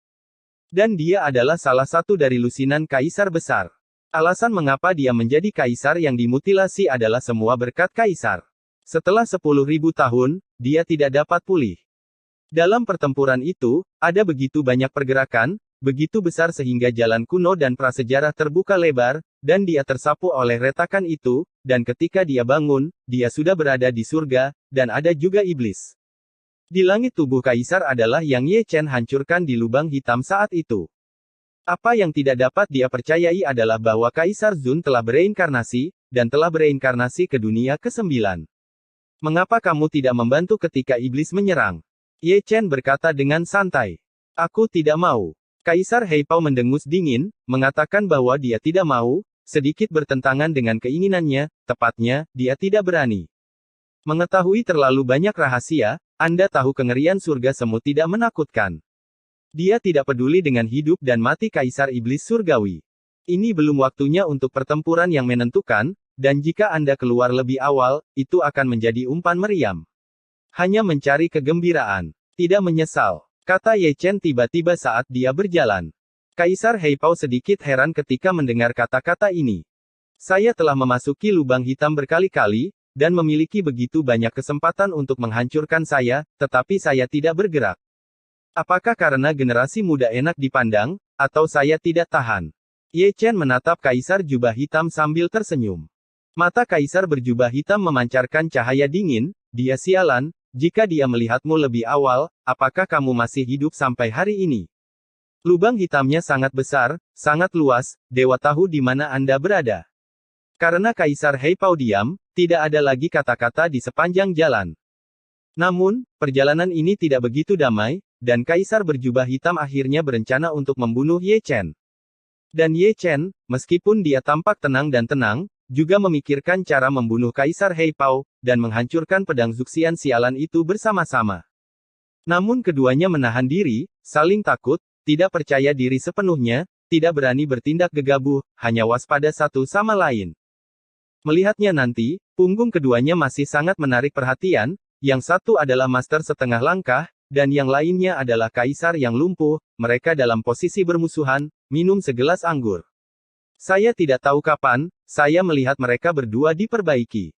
Speaker 2: Dan dia adalah salah satu dari lusinan kaisar besar. Alasan mengapa dia menjadi kaisar yang dimutilasi adalah semua berkat kaisar. Setelah 10.000 tahun, dia tidak dapat pulih. Dalam pertempuran itu, ada begitu banyak pergerakan, begitu besar sehingga jalan kuno dan prasejarah terbuka lebar, dan dia tersapu oleh retakan itu, dan ketika dia bangun, dia sudah berada di surga, dan ada juga iblis. Di langit tubuh kaisar adalah yang Ye Chen hancurkan di lubang hitam saat itu. Apa yang tidak dapat dia percayai adalah bahwa Kaisar Zun telah bereinkarnasi, dan telah bereinkarnasi ke dunia ke-9. Mengapa kamu tidak membantu ketika iblis menyerang? Ye Chen berkata dengan santai. Aku tidak mau. Kaisar Heipao mendengus dingin, mengatakan bahwa dia tidak mau, sedikit bertentangan dengan keinginannya, tepatnya, dia tidak berani. Mengetahui terlalu banyak rahasia, Anda tahu kengerian surga semu tidak menakutkan. Dia tidak peduli dengan hidup dan mati Kaisar Iblis Surgawi. Ini belum waktunya untuk pertempuran yang menentukan, dan jika Anda keluar lebih awal, itu akan menjadi umpan meriam. Hanya mencari kegembiraan. Tidak menyesal, kata Ye Chen tiba-tiba saat dia berjalan. Kaisar Heipao sedikit heran ketika mendengar kata-kata ini. Saya telah memasuki lubang hitam berkali-kali, dan memiliki begitu banyak kesempatan untuk menghancurkan saya, tetapi saya tidak bergerak. Apakah karena generasi muda enak dipandang, atau saya tidak tahan? Ye Chen menatap Kaisar jubah hitam sambil tersenyum. Mata Kaisar berjubah hitam memancarkan cahaya dingin, dia sialan, jika dia melihatmu lebih awal, apakah kamu masih hidup sampai hari ini? Lubang hitamnya sangat besar, sangat luas, dewa tahu di mana Anda berada. Karena Kaisar Heipao diam, tidak ada lagi kata-kata di sepanjang jalan. Namun, perjalanan ini tidak begitu damai, dan Kaisar berjubah hitam akhirnya berencana untuk membunuh Ye Chen. Dan Ye Chen, meskipun dia tampak tenang dan tenang, juga memikirkan cara membunuh Kaisar Heipao, dan menghancurkan pedang Zuxian sialan itu bersama-sama. Namun keduanya menahan diri, saling takut, tidak percaya diri sepenuhnya, tidak berani bertindak gegabah, hanya waspada satu sama lain. Melihatnya nanti, punggung keduanya masih sangat menarik perhatian, yang satu adalah master setengah langkah, dan yang lainnya adalah kaisar yang lumpuh, mereka dalam posisi bermusuhan, minum segelas anggur. Saya tidak tahu kapan, saya melihat mereka berdua diperbaiki.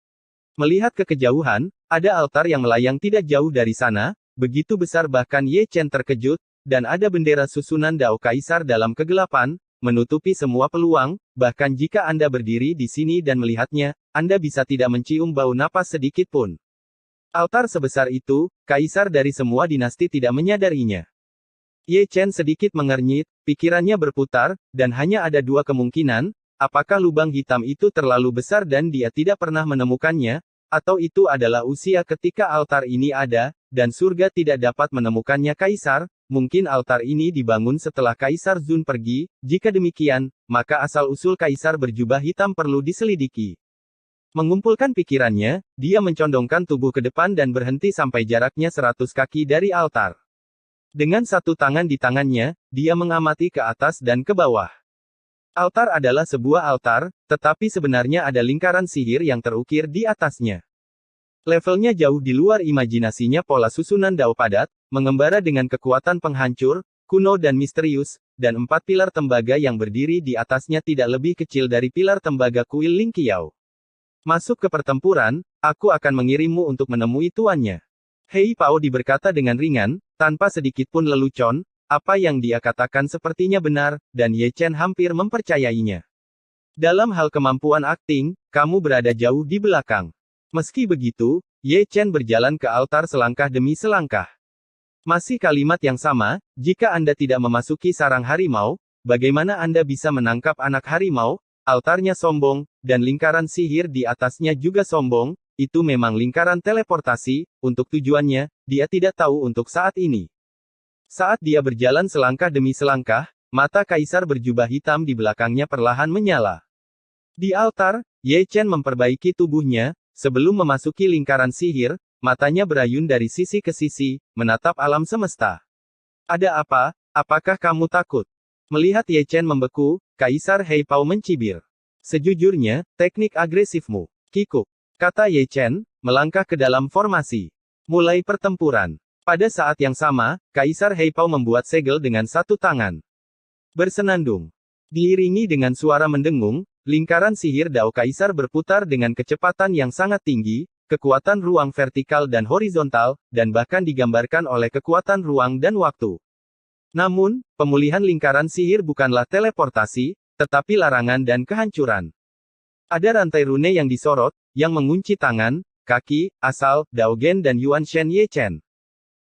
Speaker 2: Melihat ke kejauhan, ada altar yang melayang tidak jauh dari sana, begitu besar bahkan Ye Chen terkejut, dan ada bendera susunan Dao Kaisar dalam kegelapan, menutupi semua peluang, bahkan jika Anda berdiri di sini dan melihatnya, Anda bisa tidak mencium bau napas sedikit pun. Altar sebesar itu, kaisar dari semua dinasti tidak menyadarinya. Ye Chen sedikit mengernyit, pikirannya berputar, dan hanya ada dua kemungkinan, apakah lubang hitam itu terlalu besar dan dia tidak pernah menemukannya, atau itu adalah usia ketika altar ini ada, dan surga tidak dapat menemukannya kaisar, mungkin altar ini dibangun setelah Kaisar Zun pergi, jika demikian, maka asal-usul kaisar berjubah hitam perlu diselidiki. Mengumpulkan pikirannya, dia mencondongkan tubuh ke depan dan berhenti sampai jaraknya 100 kaki dari altar. Dengan satu tangan di tangannya, dia mengamati ke atas dan ke bawah. Altar adalah sebuah altar, tetapi sebenarnya ada lingkaran sihir yang terukir di atasnya. Levelnya jauh di luar imajinasinya pola susunan Dao padat, mengembara dengan kekuatan penghancur, kuno dan misterius, dan 4 pilar tembaga yang berdiri di atasnya tidak lebih kecil dari pilar tembaga kuil Ling Qiao. Masuk ke pertempuran, aku akan mengirimmu untuk menemui tuannya. Heipao berkata dengan ringan, tanpa sedikit pun lelucon, apa yang dia katakan sepertinya benar, dan Ye Chen hampir mempercayainya. Dalam hal kemampuan akting, kamu berada jauh di belakang. Meski begitu, Ye Chen berjalan ke altar selangkah demi selangkah. Masih kalimat yang sama, jika Anda tidak memasuki sarang harimau, bagaimana Anda bisa menangkap anak harimau? Altarnya sombong, dan lingkaran sihir di atasnya juga sombong, itu memang lingkaran teleportasi, untuk tujuannya, dia tidak tahu untuk saat ini. Saat dia berjalan selangkah demi selangkah, mata kaisar berjubah hitam di belakangnya perlahan menyala. Di altar, Ye Chen memperbaiki tubuhnya, sebelum memasuki lingkaran sihir, matanya berayun dari sisi ke sisi, menatap alam semesta. Ada apa? Apakah kamu takut? Melihat Ye Chen membeku, Kaisar Hei Pao mencibir. Sejujurnya, teknik agresifmu, kikuk, kata Ye Chen, melangkah ke dalam formasi. Mulai pertempuran. Pada saat yang sama, Kaisar Hei Pao membuat segel dengan satu tangan. Bersenandung. Diiringi dengan suara mendengung, lingkaran sihir Dao Kaisar berputar dengan kecepatan yang sangat tinggi, kekuatan ruang vertikal dan horizontal, dan bahkan digambarkan oleh kekuatan ruang dan waktu. Namun, pemulihan lingkaran sihir bukanlah teleportasi, tetapi larangan dan kehancuran. Ada rantai rune yang disorot, yang mengunci tangan, kaki, asal, Daogen dan Yuan Shen Ye Chen.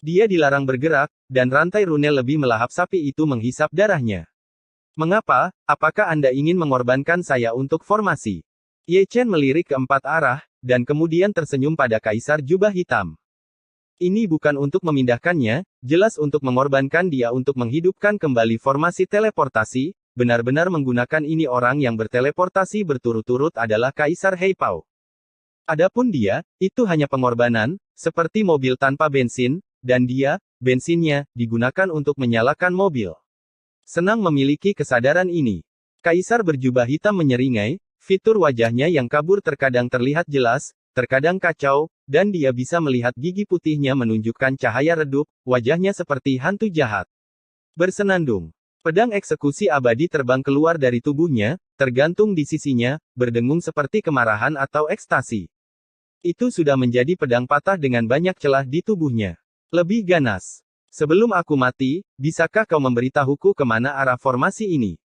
Speaker 2: Dia dilarang bergerak, dan rantai rune lebih melahap sapi itu menghisap darahnya. Mengapa? Apakah Anda ingin mengorbankan saya untuk formasi? Ye Chen melirik ke empat arah, dan kemudian tersenyum pada Kaisar Jubah Hitam. Ini bukan untuk memindahkannya, jelas untuk mengorbankan dia untuk menghidupkan kembali formasi teleportasi. Benar-benar menggunakan ini orang yang berteleportasi berturut-turut adalah Kaisar Hei Pao. Adapun dia, itu hanya pengorbanan, seperti mobil tanpa bensin, dan dia, bensinnya, digunakan untuk menyalakan mobil. Senang memiliki kesadaran ini. Kaisar berjubah hitam menyeringai, fitur wajahnya yang kabur terkadang terlihat jelas, terkadang kacau, dan dia bisa melihat gigi putihnya menunjukkan cahaya redup, wajahnya seperti hantu jahat. Bersenandung. Pedang eksekusi abadi terbang keluar dari tubuhnya, tergantung di sisinya, berdengung seperti kemarahan atau ekstasi. Itu sudah menjadi pedang patah dengan banyak celah di tubuhnya. Lebih ganas. Sebelum aku mati, bisakah kau memberitahuku kemana arah formasi ini?